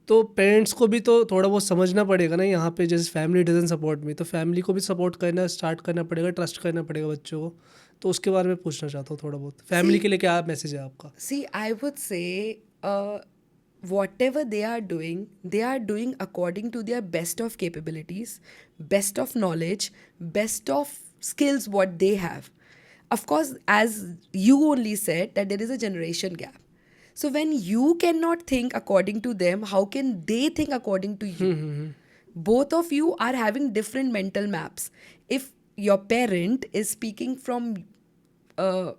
तो पेरेंट्स को भी तो थोड़ा बहुत समझना पड़ेगा ना यहाँ पे. जैसे फैमिली डजंट सपोर्ट मी, तो फैमिली को भी सपोर्ट करना स्टार्ट करना पड़ेगा, ट्रस्ट करना पड़ेगा बच्चों को. तो उसके बारे में पूछना चाहता हूँ थोड़ा बहुत. फैमिली के लिए क्या मैसेज है आपका? See, I would say whatever they are doing according to their best of capabilities, best of knowledge, best of skills what they have. Of course, as you only said that there is a generation gap. So when you cannot think according to them, how can they think according to you? Both of you are having different mental maps. If your parent is speaking from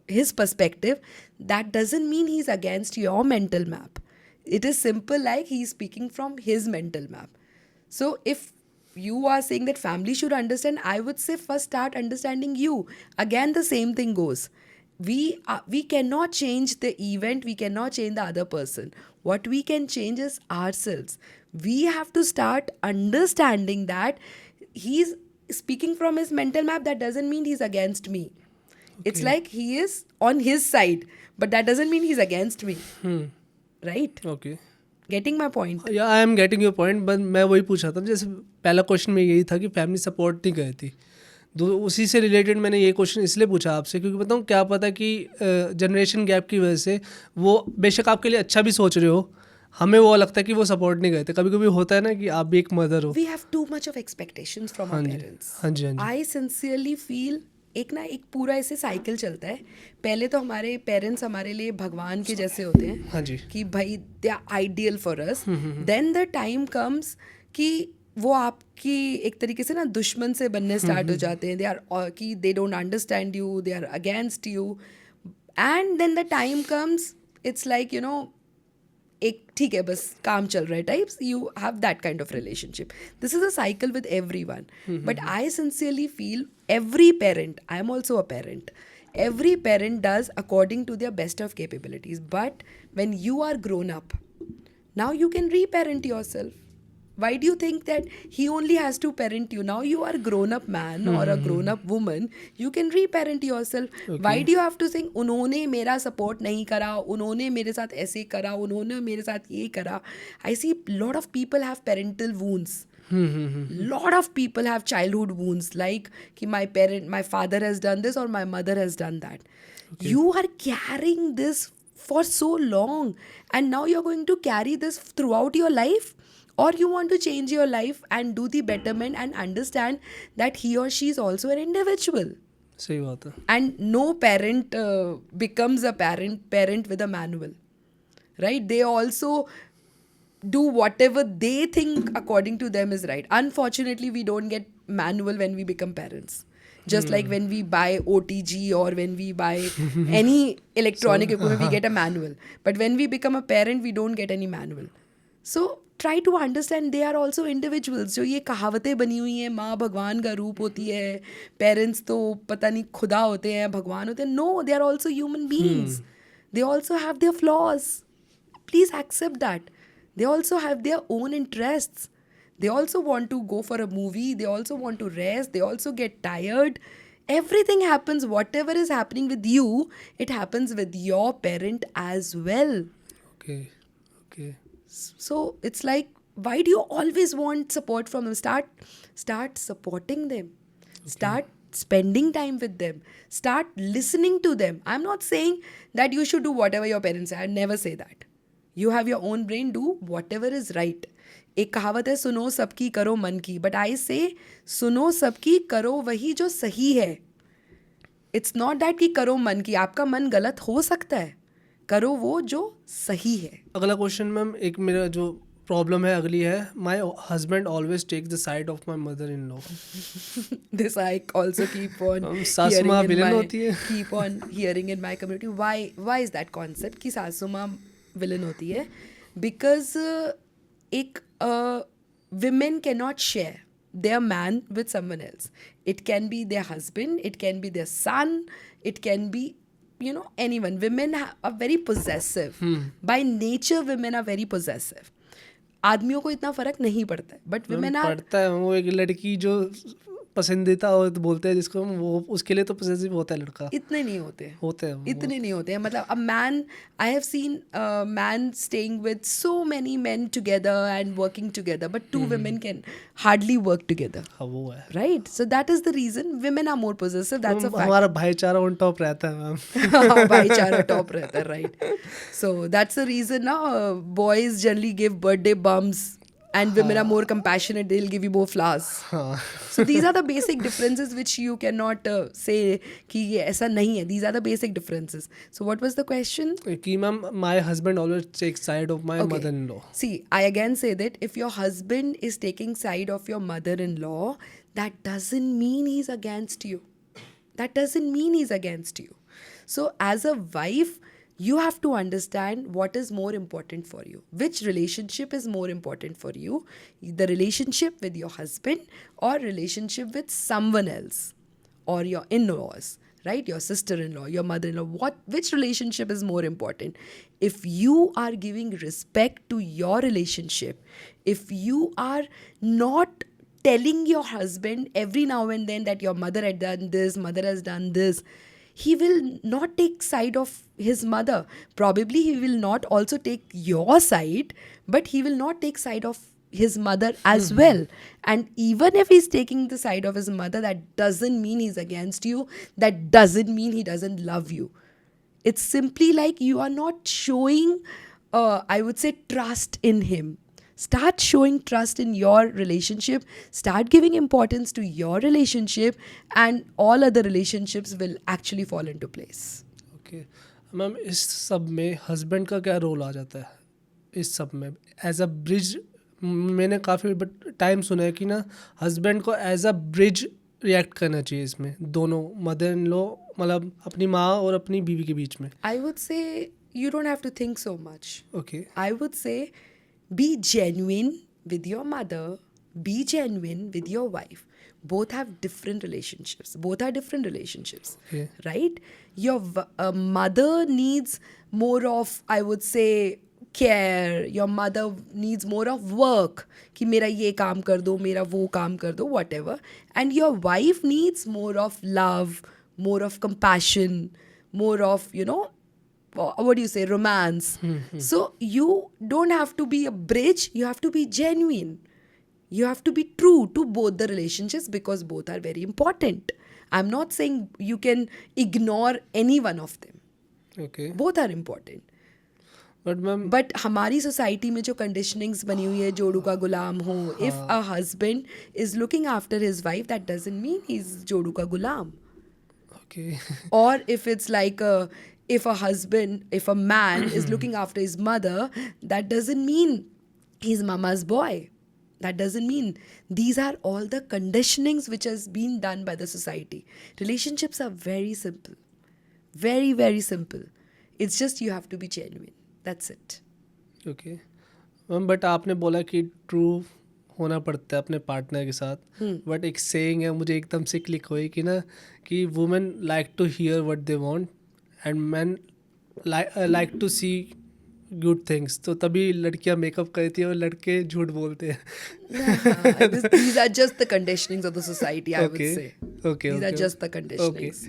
his perspective, that doesn't mean he's against your mental map. It is simple like he's speaking from his mental map. So if you are saying that family should understand, I would say first start understanding you. Again, the same thing goes. We cannot change the event, we cannot change the other person. What we can change is ourselves. We have to start understanding that he's speaking from his mental map. That doesn't mean he's against me. It's like he is on his side, but that doesn't mean he's against me. Right? Okay Getting my point? या I am getting your point, but मैं वही पूछ रहा था, जैसे पहला question में यही था कि फैमिली सपोर्ट नहीं करती, उसी से रिलेटेड मैंने ये क्वेश्चन इसलिए पूछा आपसे क्योंकि बताऊँ क्या पता कि जनरेशन गैप की वजह से वो बेशक आपके लिए अच्छा भी सोच रहे हो, हमें वो लगता है कि वो सपोर्ट नहीं करते, कभी कभी होता है ना कि आप भी एक मदर हो. We have too much of expectations from our parents. हाँ जी हाँ जी. I sincerely feel एक पूरा ऐसे साइकिल चलता है. पहले तो हमारे पेरेंट्स हमारे लिए भगवान के जैसे होते हैं. हाँ जी. कि भाई they are ideal for us. Then the time comes कि वो आपकी एक तरीके से ना दुश्मन से बनने स्टार्ट हो जाते हैं. दे आर कि they don't understand you, they are against you. And then the time comes it's like you know एक ठीक है बस काम चल रहा है types. You have that kind of relationship. This is a cycle with every one. But I sincerely feel every parent, I am also a parent, every parent does according to their best of capabilities. But when you are grown up, now you can reparent yourself. Why do you think that he only has to parent you? Now you are a grown up man or a grown up woman, you can reparent yourself. Why do you have to think उन्होंने मेरा support नहीं करा, उन्होंने मेरे साथ ऐसे करा, उन्होंने मेरे साथ ये करा? I see lot of people have parental wounds. Lot of people have childhood wounds, like कि my father has done this or my mother has done that. You are carrying this for so long, and now you're going to carry this throughout your life, or you want to change your life and do the betterment and understand that he or she is also an individual. सही बात है. And no parent becomes a parent with a manual, right? They also do whatever they think according to them is right. Unfortunately, we don't get manual when we become parents. Just like when we buy OTG or when we buy any electronic equipment, we get a manual. But when we become a parent, we don't get any manual. So try to understand they are also individuals. जो ये कहावतें बनी हुई हैं, माँ भगवान का रूप होती है, पेरेंट्स तो पता नहीं खुदा होते हैं, भगवान होते हैं. No, they are also human beings. They also have their flaws. Please accept that. They also have their own interests. They also want to go for a movie. They also want to rest. They also get tired. Everything happens. Whatever is happening with you, it happens with your parent as well. Okay. Okay. So it's like, why do you always want support from them? Start supporting them. Start spending time with them. Start listening to them. I'm not saying that you should do whatever your parents say. I never say that. You have your own brain, do whatever is right. एक कहावत है सुनो सबकी करो मन की, but I से सुनो सबकी करो वही जो सही है. इट्स नॉट दैट कि करो मन की, आपका मन गलत हो सकता है, करो वो जो सही है. अगला क्वेश्चन मैम, एक मेरा जो प्रॉब्लम है अगली है, my husband always take the side of my mother in law. This I also keep on सासू माँ विलन होती है. Keep on hearing in my community. Why is that concept कि सासू माँ विलन होती है? बिकॉज एक women cannot share their man with someone else. It can be their husband, it can be their son, it can be anyone. Women are very possessive. By nature women are very possessive. आदमियों को इतना फर्क नहीं पड़ता है, but women are पड़ता है. वो एक लड़की जो पसंदीदा हो तो बोलते हैं जिसको, वो उसके लिए तो पॉसेसिव होता है लड़का. इतने नहीं होते हैं इतने नहीं होते हैं. मतलब a man, I have seen man staying with so many men together and working together, but two women can hardly work together. हाँ वो है. Right. So that is the reason women are more possessive. That's a fact. हमारा भाईचारा on top रहता है ma'am. भाईचारा top रहता है. Right. So that's the reason ना boys generally give birthday bums and women are more compassionate, they'll give you more flowers. So these are the basic differences which you cannot say कि ये ऐसा नहीं है. These are the basic differences. So what was the question? कि ma'am my husband always takes side of my mother-in-law. See, I again say that if your husband is taking side of your mother-in-law, that doesn't mean he's against you. That doesn't mean he's against you. So as a wife, you have to understand what is more important for you. Which relationship is more important for you? The relationship with your husband or relationship with someone else or your in-laws, right? Your sister-in-law, your mother-in-law. Which relationship is more important? If you are giving respect to your relationship, if you are not telling your husband every now and then that your mother had done this, mother has done this, he will not take side of his mother. Probably he will not also take your side, but he will not take side of his mother as well. And even if he's taking the side of his mother, that doesn't mean he's against you. That doesn't mean he doesn't love you. It's simply like you are not showing, I would say, trust in him. Start showing trust in your relationship. Start giving importance to your relationship, and all other relationships will actually fall into place. Okay ma'am, इस सब में husband का क्या role आ जाता है इस सब में एज अ ब्रिज? मैंने काफ़ी टाइम सुना है कि ना हस्बैंड को एज अ ब्रिज रिएक्ट करना चाहिए इसमें, दोनों मदर इन लॉ, मतलब अपनी माँ और अपनी बीवी के बीच में. I would say you don't have to think so much. Okay I would say be genuine with your mother, be genuine with your wife. Both have different relationships. Both are different relationships, Okay. right? Your mother needs more of, I would say, care. Your mother needs more of work. कि मेरा ये काम कर दो, मेरा वो काम कर दो, whatever. And your wife needs more of love, more of compassion, more of, what do you say, romance. So you don't have to be a bridge, you have to be genuine. You have to be true to both the relationships because both are very important. I'm not saying you can ignore any one of them. Okay Both are important. But ma'am but हमारी society में जो conditionings बनी हुई है, जोड़ू का गुलाम हो, if a husband is looking after his wife, that doesn't mean he is जोड़ू का गुलाम. Okay Or if it's like if a man is looking after his mother, that doesn't mean he's mama's boy. That doesn't mean. These are all the conditionings which has been done by the society. Relationships are very simple. Very, very simple. It's just you have to be genuine. That's it. Okay ma'am, but आपने बोला कि true होना पड़ता है अपने partner के साथ, but एक सेइंग है मुझे एकदम से क्लिक हुई कि ना कि women like to hear what they want and man like to see good things. तो तभी लड़कियां मेकअप करती है और लड़के झूठ बोलते हैं. These are just the conditionings of the society, I would Okay. say. Okay, These are okay. just the conditionings.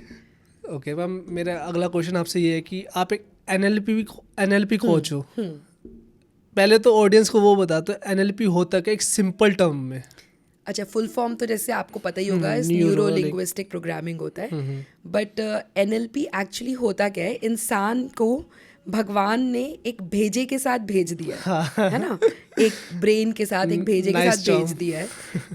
Okay ma'am, मेरा अगला क्वेश्चन आपसे ये है कि आप एक एनएलपी कोच हो. पहले तो ऑडियंस को वो बता दो एनएलपी होता क्या एक सिंपल टर्म में. अच्छा, फुल फॉर्म तो जैसे आपको पता ही होगा, इस Neuro- न्यूरो लिंग्विस्टिक प्रोग्रामिंग होता है. बट एनएलपी एक्चुअली होता क्या है, इंसान को भगवान ने एक भेजे के साथ भेज दिया है ना, एक ब्रेन के साथ, एक भेजे के Nice साथ term. भेज दिया है,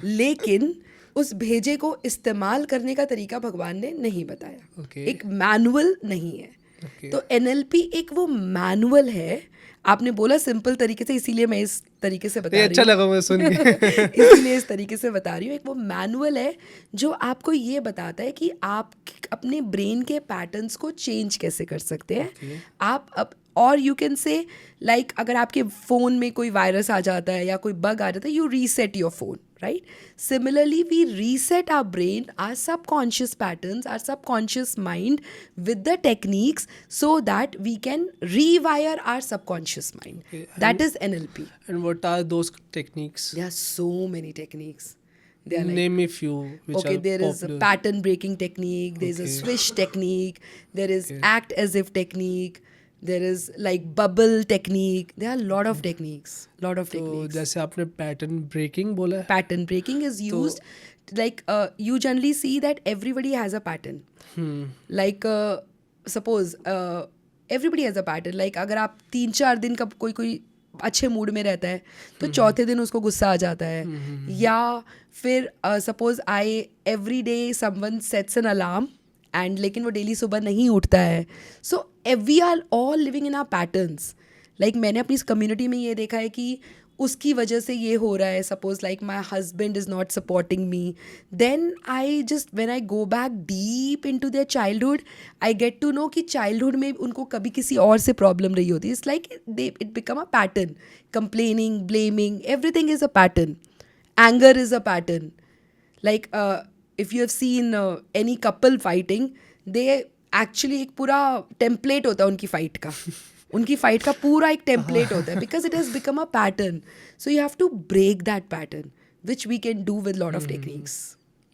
लेकिन उस भेजे को इस्तेमाल करने का तरीका भगवान ने नहीं बताया. Okay. एक मैनुअल नहीं है. Okay. तो एनएलपी एक वो मैनुअल है. आपने बोला सिंपल तरीके से, इसीलिए मैं इस तरीके से बता ये रही अच्छा हूँ. लगा मुझे सुन के. इसलिए इस तरीके से बता रही हूँ. एक वो मैनुअल है जो आपको ये बताता है कि आप अपने ब्रेन के पैटर्न्स को चेंज कैसे कर सकते हैं. आप और यू कैन से लाइक अगर आपके फ़ोन में कोई वायरस आ जाता है या कोई बग आ जाता है, you reset your phone, right? Similarly, we reset our brain, our subconscious patterns, our subconscious mind with the techniques so that we can rewire our subconscious mind. Okay, That is NLP. And what are those techniques? There are so many techniques. They are like, Name a few which okay, are there is a popular. pattern breaking technique, there is a Okay. swish technique, there is Okay. act as if technique, there is like bubble technique. There are a lot of techniques. Lot of तो techniques. जैसे आपने pattern breaking बोला है. Pattern breaking is used like you generally see that everybody has a pattern. Like suppose everybody has a pattern. Like अगर आप 3-4 दिन का कोई अच्छे मूड में रहता है तो चौथे दिन उसको गुस्सा आ जाता है. या फिर suppose every day someone sets an alarm and लेकिन वो डेली सुबह नहीं उठता है. So we are all living in our patterns. Like मैंने अपनी इस कम्युनिटी में ये देखा है कि उसकी वजह से ये हो रहा है. Suppose like my husband is not supporting me, then I just when I go back deep into their childhood, I get to know कि चाइल्डहुड में उनको कभी किसी और से प्रॉब्लम रही होती है. It's like it become a pattern. Complaining, blaming, everything is a pattern. Anger is a pattern. Like if you have seen any couple fighting, they actually एक पूरा टेम्पलेट होता है उनकी फाइट का. उनकी फाइट का पूरा एक टेम्पलेट होता है because it has become a pattern. So you have to break that pattern, which we can do with lot of techniques.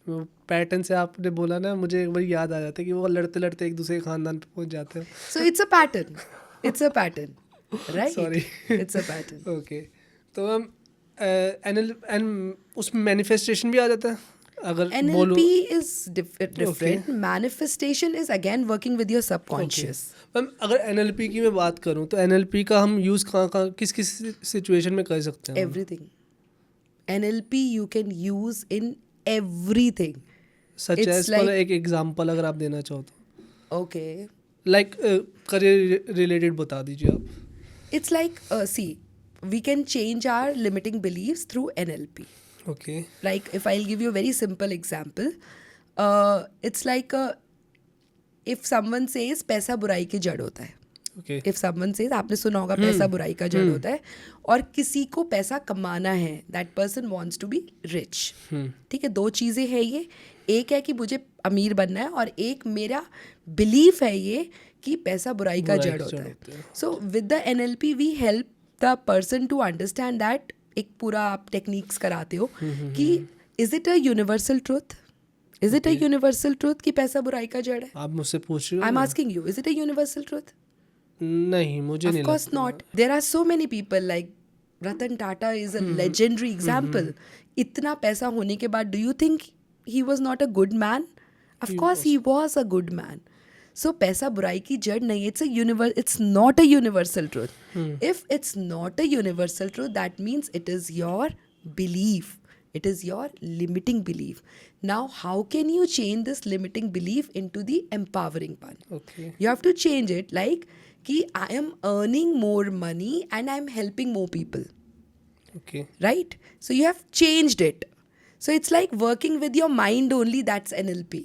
वो पैटर्न से आपने बोला ना, मुझे एक बार याद आ जाता है कि वो लड़ते लड़ते एक दूसरे के खानदान पे पहुंच जाते हैं. So it's a pattern. It's a pattern, right? Sorry. It's a pattern. Okay. तो मैम एंड उसमें मैनिफेस्टेशन भी आ जाता है अगर बोलो. NLP is different. Manifestation is again working with your subconscious. Ma'am अगर NLP की मैं बात करूँ तो NLP का हम यूज़ कहाँ किस किस सिचुएशन में कर सकते हैं? Everything. NLP you can use in everything. Such It's as like- एक एग्जांपल अगर आप देना चाहो तो, Okay. लाइक करियर रिलेटेड बता दीजिए आप. It's like, see, we can change our limiting beliefs through NLP. Okay. Like, if I'll give you a very simple example, it's like if someone says पैसा बुराई की जड़ होता है. ओके. If someone says, आपने सुना होगा पैसा बुराई का जड़ होता है, और किसी को पैसा कमाना है, that person wants to be rich. ठीक है, दो चीज़ें हैं ये. एक है कि मुझे अमीर बनना है, और एक मेरा बिलीफ है ये कि पैसा बुराई का जड़ होता है. So with the NLP we help the person to understand that. एक पूरा आप टेक्निक्स कराते हो कि is it a universal truth, is it a universal truth कि पैसा बुराई का जड़ है. आप मुझसे पूछ रहे हो? I am asking you, is it a universal truth? नहीं, मुझे नहीं Of course लगता. not. There are so many people like Ratan Tata is a legendary example. इतना पैसा होने के बाद, do you think he was not a good man? Of course he was a good man. So पैसा बुराई की जड़ नहीं. It's not a universal truth. If it's not a universal truth, that means it is your belief. It is your limiting belief. Now, how can you change this limiting belief into the empowering one? Okay. You have to change it like कि I am earning more money and I am helping more people, okay. right? So you have changed it. So it's like working with your mind only, that's NLP.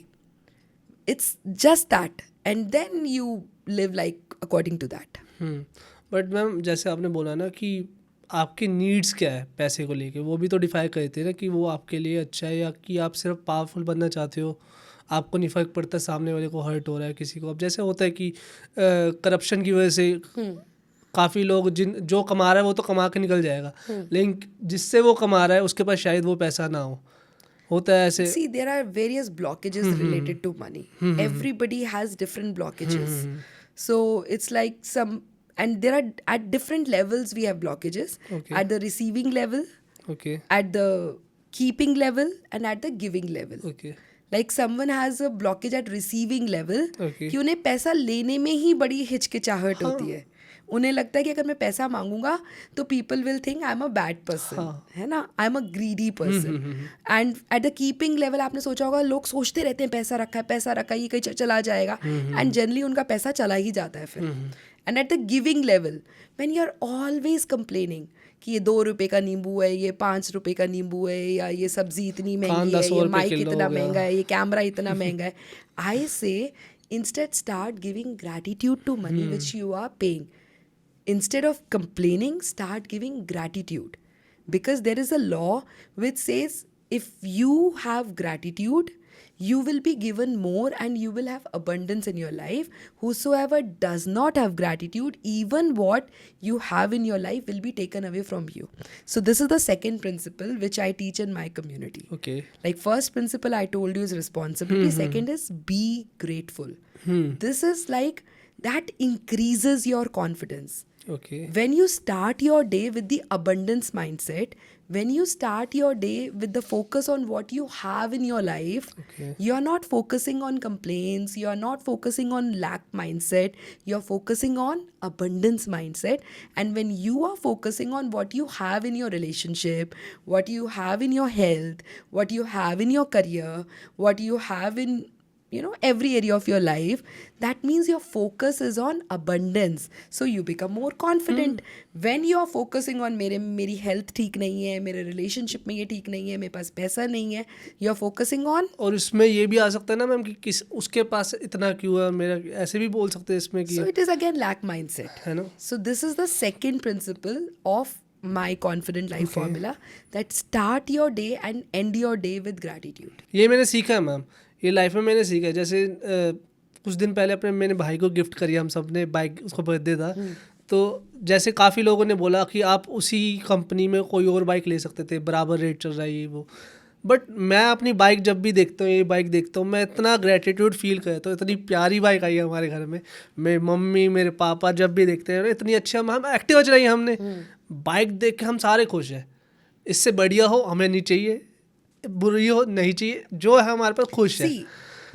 It's just that. And then you live like according to that. But ma'am जैसे आपने बोला ना कि आपकी needs क्या है पैसे को लेके, वो भी तो डिफाइन करते हैं ना कि वो आपके लिए अच्छा है या कि आप सिर्फ पावरफुल बनना चाहते हो, आपको नहीं फर्क पड़ता सामने वाले को हर्ट हो रहा है किसी को. अब जैसे होता है कि करप्शन की वजह से काफ़ी लोग जो कमा रहा है वो तो कमा के निकल जाएगा, लेकिन जिससे वो कमा रहा है उसके पास शायद वो पैसा ना हो. होता है ऐसे. See, there are various blockages related to money. Everybody has different blockages. So it's like and there are at different levels we have blockages. Okay. At the receiving level, okay. at the keeping level, and at the giving level. Okay. Like someone has a blockage at receiving level, Okay. कि उन्हें पैसा लेने में ही बड़ी हिचकिचाहट होती है. उन्हें लगता है कि अगर मैं पैसा मांगूंगा तो people will think I am a bad person, है ना, I am a greedy person. And at the keeping level आपने सोचा होगा, लोग सोचते रहते हैं पैसा रखा है ये कहीं चला जाएगा, एंड जनरली उनका पैसा चला ही जाता है फिर. And at the giving level when you are always complaining कि ये 2 रुपए का नींबू है, ये 5 रुपए का नींबू है, या ये सब्जी इतनी महंगी है, ये माइक इतना महंगा है, ये कैमरा इतना महंगा है. I say instead start giving gratitude to money which you are paying. Instead of complaining, start giving gratitude. Because there is a law which says if you have gratitude, you will be given more and you will have abundance in your life. Whosoever does not have gratitude, even what you have in your life will be taken away from you. So this is the second principle which I teach in my community. Okay. Like first principle I told you is responsibility. Second is be grateful. This is like that increases your confidence. Okay. When you start your day with the abundance mindset, when you start your day with the focus on what you have in your life, Okay. you're not focusing on complaints, you're not focusing on lack mindset, you're focusing on abundance mindset. And when you are focusing on what you have in your relationship, what you have in your health, what you have in your career, what you have in every area of your life, that means your focus is on abundance. So you become more confident. When you are focusing on मेरी health ठीक नहीं है, मेरे relationship में ये ठीक नहीं है, मेरे पास पैसा नहीं है, you are focusing on. और इसमें ये भी आ सकता है ना मैम कि उसके पास इतना क्यों है, मेरा ऐसे भी बोल सकते हैं इसमें कि So it is again lack mindset. है ना. So this is the second principle of my confident life formula, that start your day and end your day with gratitude. ये मैंने सीखा है मैम, ये लाइफ में मैंने सीखा है. जैसे कुछ दिन पहले अपने मैंने भाई को गिफ्ट करी, हम सब ने बाइक, उसको बर्थडे था. तो जैसे काफ़ी लोगों ने बोला कि आप उसी कंपनी में कोई और बाइक ले सकते थे, बराबर रेट चल रहा है ये वो. बट मैं अपनी बाइक जब भी देखता हूँ, ये बाइक देखता हूँ, मैं इतना ग्रेटिट्यूड फील करता हूँ। इतनी प्यारी बाइक आई है हमारे घर में, मेरी मम्मी मेरे पापा जब भी देखते हैं इतनी अच्छी, हम एक्टिवा चलाई है हमने, बाइक देख के हम सारे खुश हैं। इससे बढ़िया हो हमें नहीं चाहिए, बुरी हो नहीं चाहिए, जो है हमारे पास खुश है। See,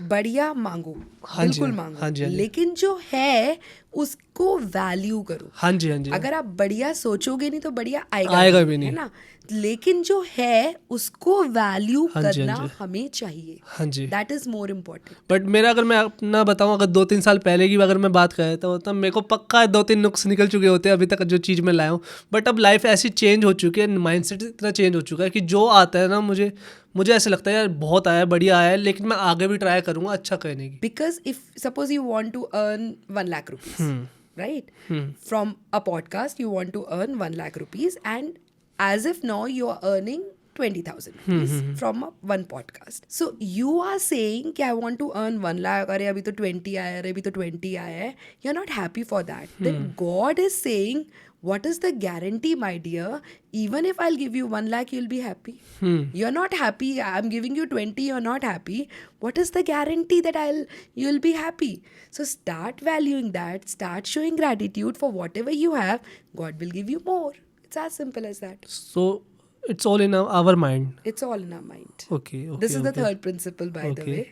बढ़िया मांगो, हाँ जी, बिल्कुल हाँ जी, मांगो, हाँ जी। लेकिन जो है उसको वैल्यू करो। हाँ जी, हाँ जी। अगर आप बढ़िया सोचोगे नहीं तो बढ़िया आएगा भी है नहीं। ना। लेकिन जो है उसको वैल्यू हाँ जी, हाँ करना जी। हमें चाहिए। हाँ जी। That is more important. But मेरा, अगर मैं अपना बताऊं, अगर 2-3 साल पहले की अगर मैं बात कर रहा था, तब मेरे को पक्का 2-3 नुक्स निकल चुके होते हैं अभी तक जो चीज़ मैं लाया हूँ। बट अब लाइफ ऐसी चेंज हो चुकी है, माइंडसेट इतना चेंज हो चुका है कि जो आता है ना, मुझे ऐसा लगता है यार बहुत आया है, बढ़िया आया है, लेकिन मैं आगे भी ट्राई करूँगा अच्छा करने की। Because if suppose you want to earn 1 lakh rupees, right? From a podcast, you want to earn 1 lakh rupees, and as if now you are earning 20,000 rupees from one podcast. So you are saying कि I want to earn 1 lakh, अरे अभी तो 20 आया है, अरे अभी तो 20 आया है. You're not happy for that. Then God is saying, what is the guarantee, my dear? Even if I'll give you 1 lakh, you'll be happy. You're not happy. I'm giving you 20, you're not happy. What is the guarantee that you'll be happy? So start valuing that, start showing gratitude for whatever you have. God will give you more. It's as simple as that. So it's all in our mind. It's all in our mind. Okay, okay, This is the okay. third principle, by the Okay. way.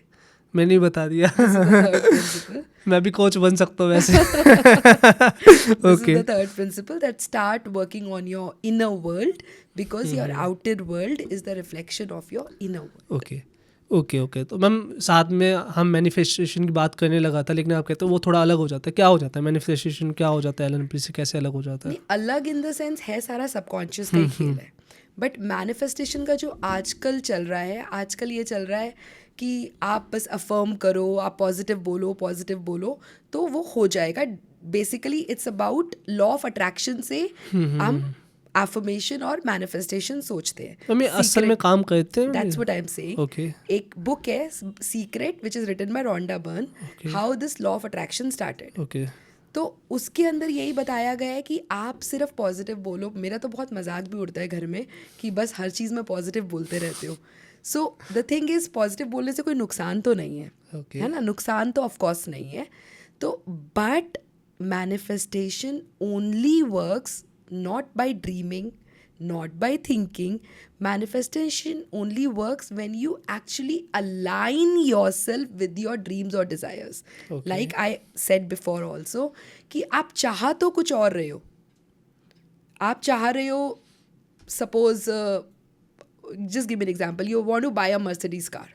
मैंने ही बता दिया। This is the third principle. मैं भी coach बन सकता हूँ वैसे। This Okay. is the third principle, that start working on your inner world, because your outer world is the reflection of your inner world. Okay okay okay. तो ma'am साथ में हम मैनिफेस्टेशन की बात करने लगा था, लेकिन आप कहते हो वो थोड़ा अलग हो जाता है। क्या हो जाता है मैनिफेस्टेशन, क्या हो जाता है एलएनपी से, कैसे अलग हो जाता है? नहीं, अलग इन द सेंस है, सारा सबकॉन्शियस का ही खेल है। बट मैनिफेस्टेशन का जो आजकल चल रहा है, आजकल ये चल रहा है कि आप बस अफर्म करो, आप पॉजिटिव बोलो तो वो हो जाएगा। Basically it's about law of attraction से हम एफर्मेशन और मैनिफेस्टेशन सोचते हैं। मम्मी असल में काम करते हैं। That's what I'm saying. Okay. एक बुक है Secret which is written by Rhonda Byrne, how this law of attraction started. Okay तो उसके अंदर यही बताया गया है कि आप सिर्फ पॉजिटिव बोलो। मेरा तो बहुत मजाक भी उड़ता है घर में कि बस हर चीज़ में पॉजिटिव बोलते रहते हो। So the thing is, positive बोलने से कोई नुकसान तो नहीं है, Okay. है ना, नुकसान तो ऑफकोर्स नहीं है। तो but manifestation only works not by dreaming, not by thinking. Manifestation only works when you actually align yourself with your dreams or desires. Okay. Like I said before also, कि आप चाह तो कुछ और रहे हो। आप चाह रहे हो, suppose just give me an example, you want to buy a Mercedes car,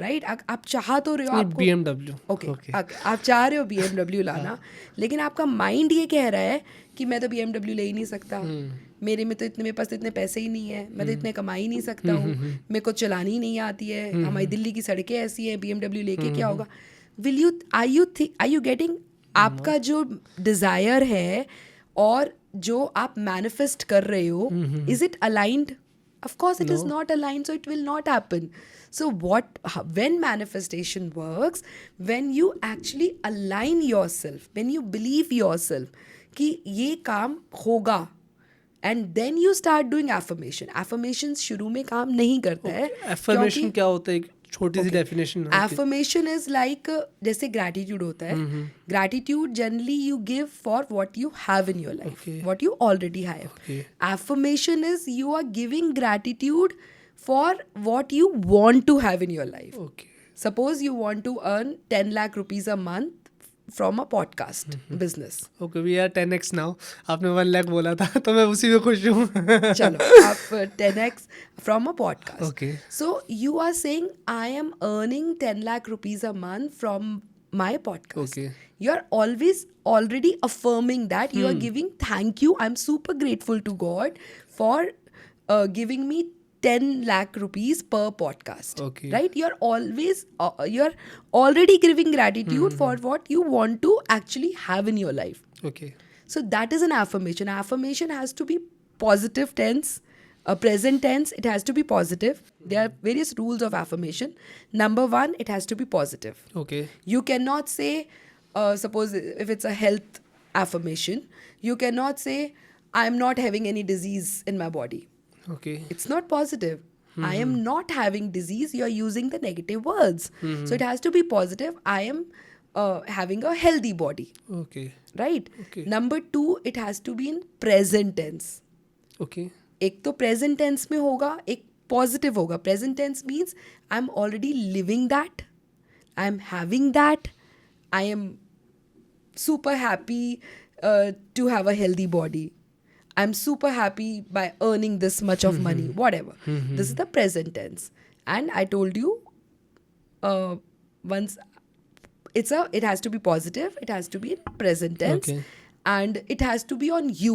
right? आप चाह तो रहे हो, आपको BMW। ओके आप चाह रहे हो BMW लाना, लेकिन आपका माइंड ये कह रहा है कि मैं तो BMW ले ही नहीं सकता, मेरे पास तो इतने पैसे ही नहीं है, मैं तो इतने कमा ही नहीं सकता हूँ, मेरे को चलानी ही नहीं आती है, हमारी दिल्ली की सड़कें ऐसी हैं, BMW लेके क्या होगा? Are you getting? आपका जो डिज़ायर है और जो आप मैनिफेस्ट कर रहे हो, is it aligned? Of course, it is not aligned, so it will not happen. So when manifestation works, when you actually align yourself, when you believe yourself कि ये काम होगा, and then you start doing affirmation. Affirmations शुरू में काम नहीं करता है। एफर्मेशन क्या होता है, एक छोटी सी डेफिनेशन? Affirmation is like जैसे gratitude होता है। Gratitude generally you give for what you have in your life, what you already have. Okay. Affirmation is you are giving gratitude for what you want to have in your life. Okay Suppose you want to earn 10 lakh rupees a month from a podcast business. Okay, we are 10x now. आपने 1 लाख बोला था तो मैं उसी में खुश हूँ। चलो आप 10x from a podcast. Okay. So you are saying I am earning 10 lakh rupees a month from my podcast. Okay. You're always already affirming that. You are giving thank you. I'm super grateful to God for giving me 10 lakh rupees per podcast. Okay. Right? You're already giving gratitude for what you want to actually have in your life. Okay So that is an affirmation. Affirmation has to be positive tense, present tense. It has to be positive. There are various rules of affirmation. Number one, it has to be positive. Okay You cannot say, suppose if it's a health affirmation, you cannot say, I'm not having any disease in my body. Okay It's not positive. I am not having disease. You are using the negative words. So it has to be positive. I am having a healthy body, Okay. right? Okay. Number 2, it has to be in present tense. Okay. एक तो present tense में होगा, एक positive होगा. Present tense means I am already living that, I am having that, I am super happy to have a healthy body. I'm super happy by earning this much of money, whatever. This is the present tense. And I told you once it has to be positive, it has to be in present tense, Okay. and it has to be on you.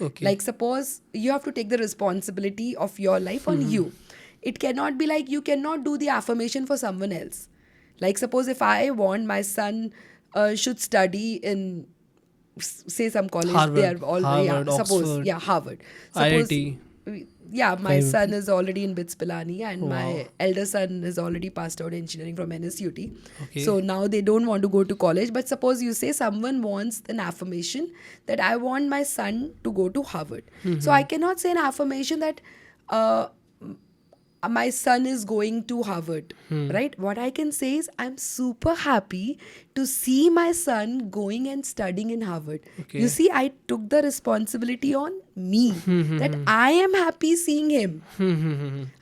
Okay. Like suppose you have to take the responsibility of your life on you. It cannot be like you cannot do the affirmation for someone else. Like suppose if I want my son should study in say some college, Harvard, they are already Harvard, suppose Oxford, Harvard. Suppose, IIT. yeah, my Private. son is already in BITS Pilani, and Wow. my elder son is already passed out engineering from NSUT. Okay. So now they don't want to go to college. But suppose you say someone wants an affirmation that I want my son to go to Harvard. So I cannot say an affirmation that my son is going to Harvard, right? What I can say is I'm super happy to see my son going and studying in Harvard. Okay. You see, I took the responsibility on me that I am happy seeing him.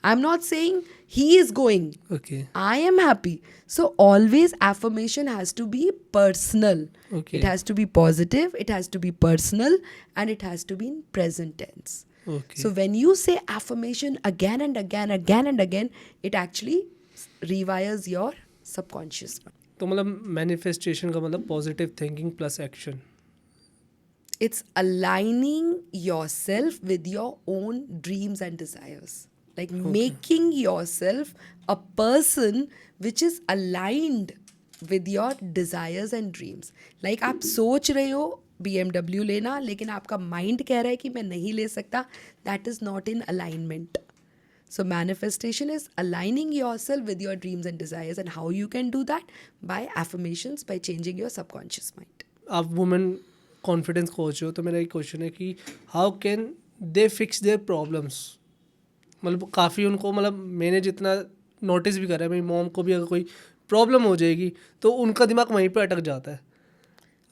I'm not saying he is going. Okay. I am happy. So always affirmation has to be personal. Okay. It has to be positive, it has to be personal, and it has to be in present tense. Okay. So when you say affirmation again and again, it actually rewires your subconscious mind. तो मतलब manifestation का मतलब positive thinking plus action. It's aligning yourself with your own dreams and desires. Like making yourself a person which is aligned with your desires and dreams. Like आप सोच रहे हो BMW लेना, लेकिन आपका माइंड कह रहा है कि मैं नहीं ले सकता. That is not in alignment. So manifestation is aligning yourself with your dreams and desires, and how you can do that by affirmations, by changing your subconscious mind. आप वुमेन कॉन्फिडेंस कोच हो, तो मेरा एक question है कि how can they fix their problems. मतलब काफ़ी उनको, मतलब मैंने जितना नोटिस भी करा है, मेरी मॉम को भी अगर कोई प्रॉब्लम हो जाएगी तो उनका दिमाग वहीं पे अटक जाता है.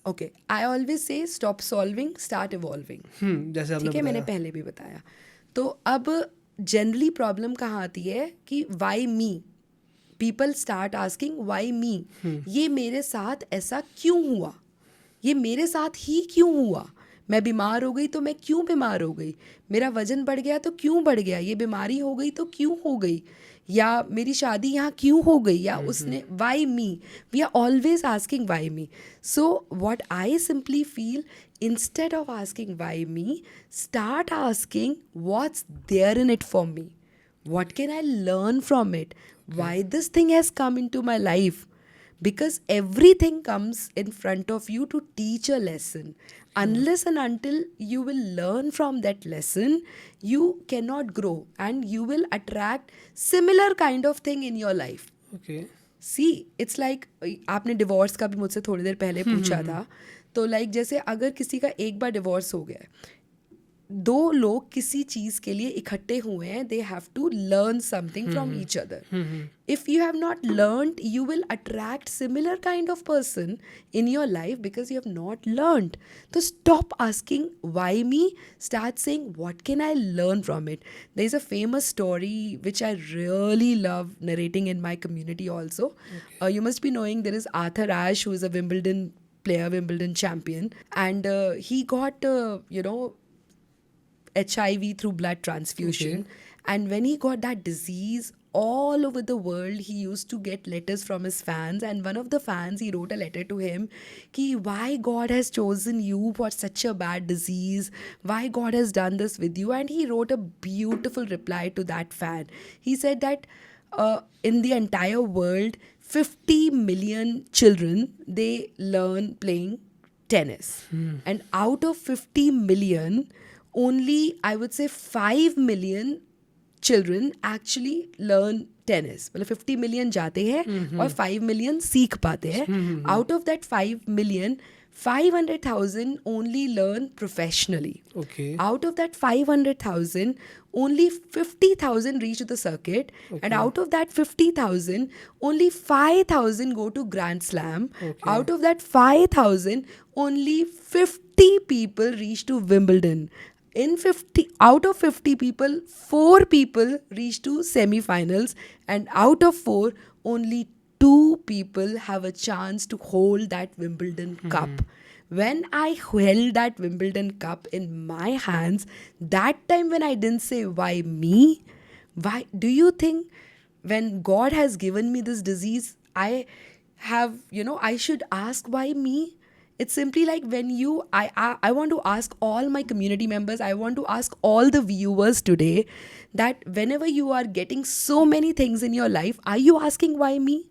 Okay, I always say stop solving, start evolving. जैसे आपने ठीक है, मैंने बताया. पहले भी बताया. तो अब जनरली प्रॉब्लम कहाँ आती है कि why me. People start asking why मी. ये मेरे साथ ऐसा क्यों हुआ, ये मेरे साथ ही क्यों हुआ. मैं बीमार हो गई तो मैं क्यों बीमार हो गई, मेरा वजन बढ़ गया तो क्यों बढ़ गया, ये बीमारी हो गई तो क्यों हो गई, या मेरी शादी यहाँ क्यों हो गई, या उसने. Why me. We are always asking why me. So what I simply feel, instead of asking why me, start asking what's there in it for me. What can I learn from it? Why this thing has come into my life? Because everything comes in front of you to teach a lesson. Unless and until you will learn from that lesson, you cannot grow, and you will attract similar kind of thing in your life. Okay. See it's like, आपने divorce का भी मुझसे थोड़ी देर पहले पूछा था. तो like जैसे अगर किसी का एक बार डिवोर्स हो गया है, दो लोग किसी चीज़ के लिए इकट्ठे हुए हैं, they have to learn something from each other. If you have not learned, you will attract similar kind of person in your life because you have not learned. तो stop asking why me, start saying what can I learn from it. There is a famous story which I really love narrating in my community also. You must be knowing there is Arthur Ashe, who is a Wimbledon player, Wimbledon champion, and he got HIV through blood transfusion. And when he got that disease, all over the world, he used to get letters from his fans. And one of the fans, he wrote a letter to him, ki why God has chosen you for such a bad disease? Why God has done this with you? And he wrote a beautiful reply to that fan. He said that in the entire world, 50 million children, they learn playing tennis. And out of 50 million, only I would say 5 million children actually learn tennis. मतलब 50 million जाते हैं और 5 million सीख पाते हैं. Out of that 5 million, 500,000 only learn professionally. Okay. Out of that 500,000, only 50,000 reach to the circuit, and out of that 50,000, only 5,000 go to Grand Slam. Okay. Out of that 5,000, only 50 people reach to Wimbledon. Out of 50 people, 4 people reach to semi-finals, and out of 4, only 2 people have a chance to hold that Wimbledon cup. When I held that Wimbledon cup in my hands, that time when I didn't say, why me? Why do you think when God has given me this disease, I have, I should ask why me? It's simply like when I want to ask all my community members, I want to ask all the viewers today that whenever you are getting so many things in your life, are you asking why me?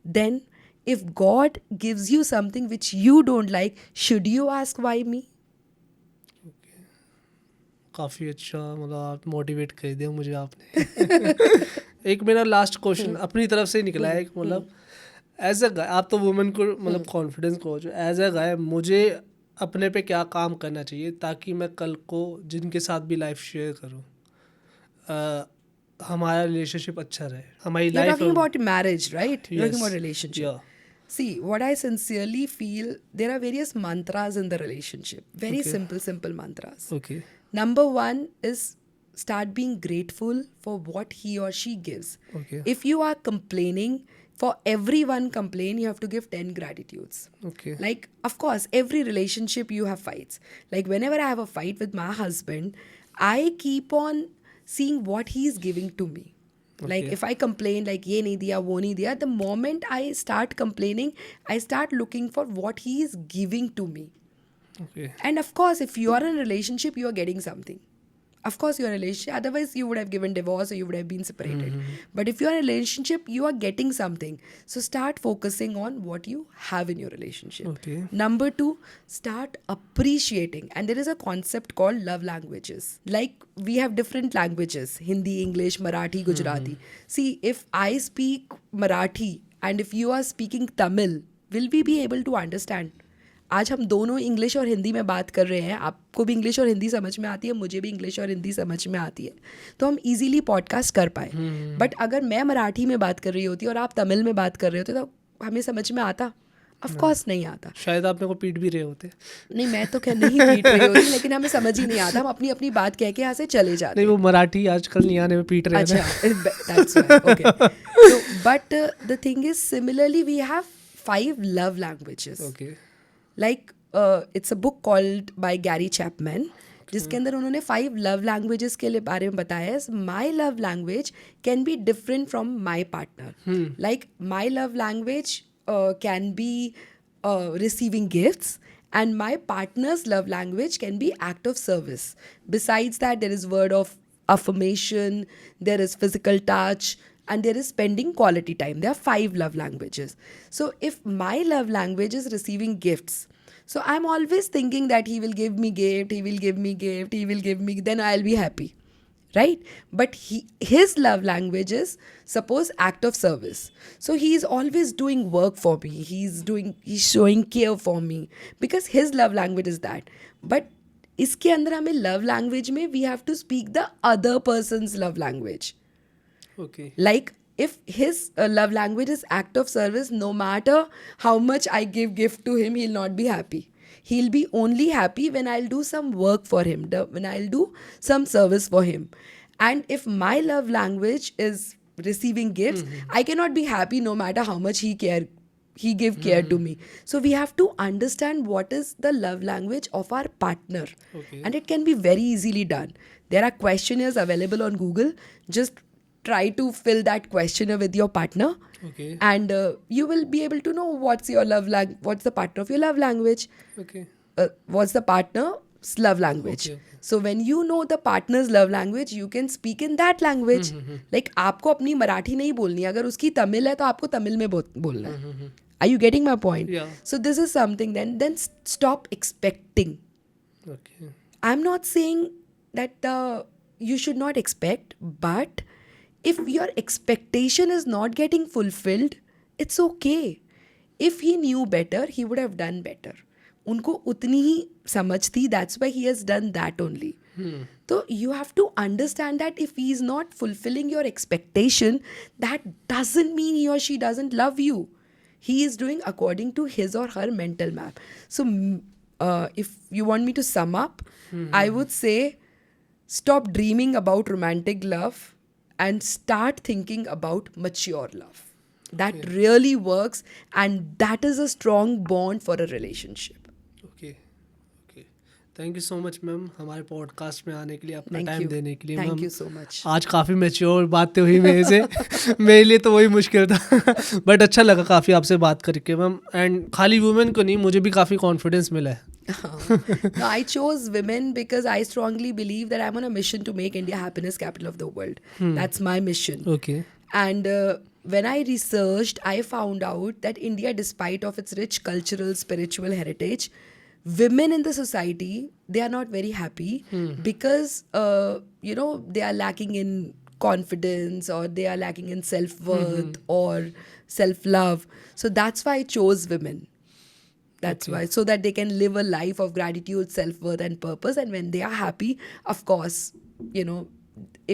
Then if God gives you something which you don't like, should you ask why me? काफ़ी अच्छा, मतलब आप motivate कर दिया मुझे आपने। एक मेरा लास्ट क्वेश्चन अपनी तरफ से निकला है, मतलब एज अ गाय, आप तो वुमेन को मतलब कॉन्फिडेंस कोच हो, एज अ गाय मुझे अपने पे क्या काम करना चाहिए ताकि मैं कल को जिनके साथ भी लाइफ शेयर करूँ, हमारा रिलेशनशिप अच्छा रहे, हमारी You're life. talking about marriage, right? You're talking Yes. about relationship. Yeah. See, what I sincerely feel, there are various mantras in the relationship. Very Okay. simple mantras. Okay. Number 1 is start being grateful for what he or she gives. Okay. If you are complaining, for every one complaint, you have to give 10 gratitudes. Okay. Like, of course, every relationship you have fights. Like, whenever I have a fight with my husband, I keep on seeing what he's giving to me. Like, Okay. if I complain, like, ye nahi diya, wo nahi diya, the moment I start complaining, I start looking for what he is giving to me. Okay. And of course, if you are in a relationship, you are getting something. Of course, you're in a relationship. Otherwise, you would have given divorce or you would have been separated. But if you're in a relationship, you are getting something. So start focusing on what you have in your relationship. Okay. Number 2, start appreciating. And there is a concept called love languages. Like, we have different languages: Hindi, English, Marathi, Gujarati. See, if I speak Marathi and if you are speaking Tamil, will we be able to understand? आज हम दोनों English और हिंदी में बात कर रहे हैं, आपको भी इंग्लिश और हिंदी समझ में आती है, मुझे भी इंग्लिश और हिंदी समझ में आती है, तो हम इजीली पॉडकास्ट कर पाए. बट अगर मैं मराठी में बात कर रही होती और आप तमिल में बात कर रहे होते तो हमें समझ में आता? ऑफ कोर्स नहीं आता. शायद आप मेरे को पीट भी रहे होते। नहीं, मैं तो क्या नहीं पीट रही होती, लेकिन हमें समझ ही नहीं आता, हम अपनी अपनी बात कह के यहाँ से चले जाते. नहीं, वो मराठी आजकल नहीं आने में पीट रहे हैं। अच्छा, that's why. Okay. So, but the thing is, similarly, we have 5 love languages. Okay. Like, it's a book called by Gary Chapman, जिसके अंदर उन्होंने 5 love languages के लिए बारे में बताया है. My love language can be different from my partner. Like, my love language can be receiving gifts, and my partner's love language can be act of service. Besides that, there is word of affirmation, there is physical touch, and there is spending quality time. There are 5 love languages. So if my love language is receiving gifts, so I'm always thinking that he will give me gift, he will give me gift, he will give me, then I'll be happy, right? But his love language is, suppose, act of service. So he is always doing work for me, he's showing care for me, because his love language is that. But इसके अंदर हमें love language में we have to speak the other person's love language. Okay. Like, if his love language is act of service, no matter how much I give gift to him, he'll not be happy. He'll be only happy when I'll do some work for him, when I'll do some service for him. And if my love language is receiving gifts, I cannot be happy no matter how much he give care to me. So we have to understand what is the love language of our partner. Okay. And it can be very easily done. There are questionnaires available on Google. Just try to fill that questionnaire with your partner. Okay. And you will be able to know what's the partner of your love language. Okay. What's the partner's love language. Okay. So when you know the partner's love language, you can speak in that language. Like, आपको अपनी मराठी नहीं बोलनी है, अगर उसकी तमिल है तो आपको तमिल में बोलना है. Are you getting my point? Yeah. So this is something, then stop expecting. Okay. I'm not saying that you should not expect, but if your expectation is not getting fulfilled, it's okay. If he knew better, he would have done better. उनको उतनी ही समझ थी, that's why he has done that only. So you have to understand that if he is not fulfilling your expectation, that doesn't mean he or she doesn't love you. He is doing according to his or her mental map. So if you want me to sum up, I would say stop dreaming about romantic love and start thinking about mature love. That really works, and that is a strong bond for a relationship. Okay okay, thank you so much ma'am हमारे podcast में आने के लिए, अपना Thank time you. देने के लिए. Thank ma'am you so much. आज काफ़ी मैच्योर बातें हुई मेरे से. मेरे लिए तो वही मुश्किल था बट अच्छा लगा काफ़ी आपसे बात करके मैम. एंड खाली वुमेन को नहीं, मुझे भी काफ़ी कॉन्फिडेंस मिला है. No, I chose women because I strongly believe that I'm on a mission to make India happiness capital of the world. That's my mission. Okay And when I researched, I found out that India, despite of its rich cultural, spiritual heritage, women in the society, they are not very happy because, they are lacking in confidence, or they are lacking in self-worth or self-love. So that's why I chose women. That's why, so that they can live a life of gratitude, self-worth and purpose. And when they are happy, of course,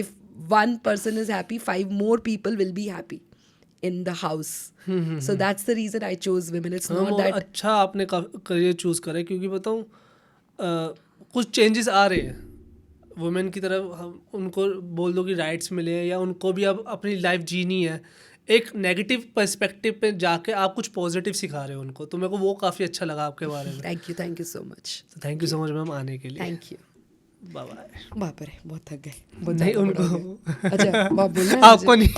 if one person is happy, 5 more people will be happy in the house. So that's the reason I chose women. It's not that अच्छा आपने career choose करा है, क्योंकि बताऊँ कुछ changes आ रहे हैं women की तरफ. हम उनको बोल दो कि राइट्स मिले हैं, या उनको भी अब अपनी लाइफ जीनी है, एक नेगेटिव पर्सपेक्टिव पे जाके आप कुछ पॉजिटिव सिखा रहे हो उनको. तो मेरे को वो काफ़ी अच्छा लगा आपके बारे में. thank you so much. Thank you so much ma'am आने के लिए. Thank you. Bye bye. बाप रे, बहुत थक गए. बहुत नहीं ज़्यादा बड़ा हो उनको गया. अच्छा, आप बोलना है आपको मुझे? नहीं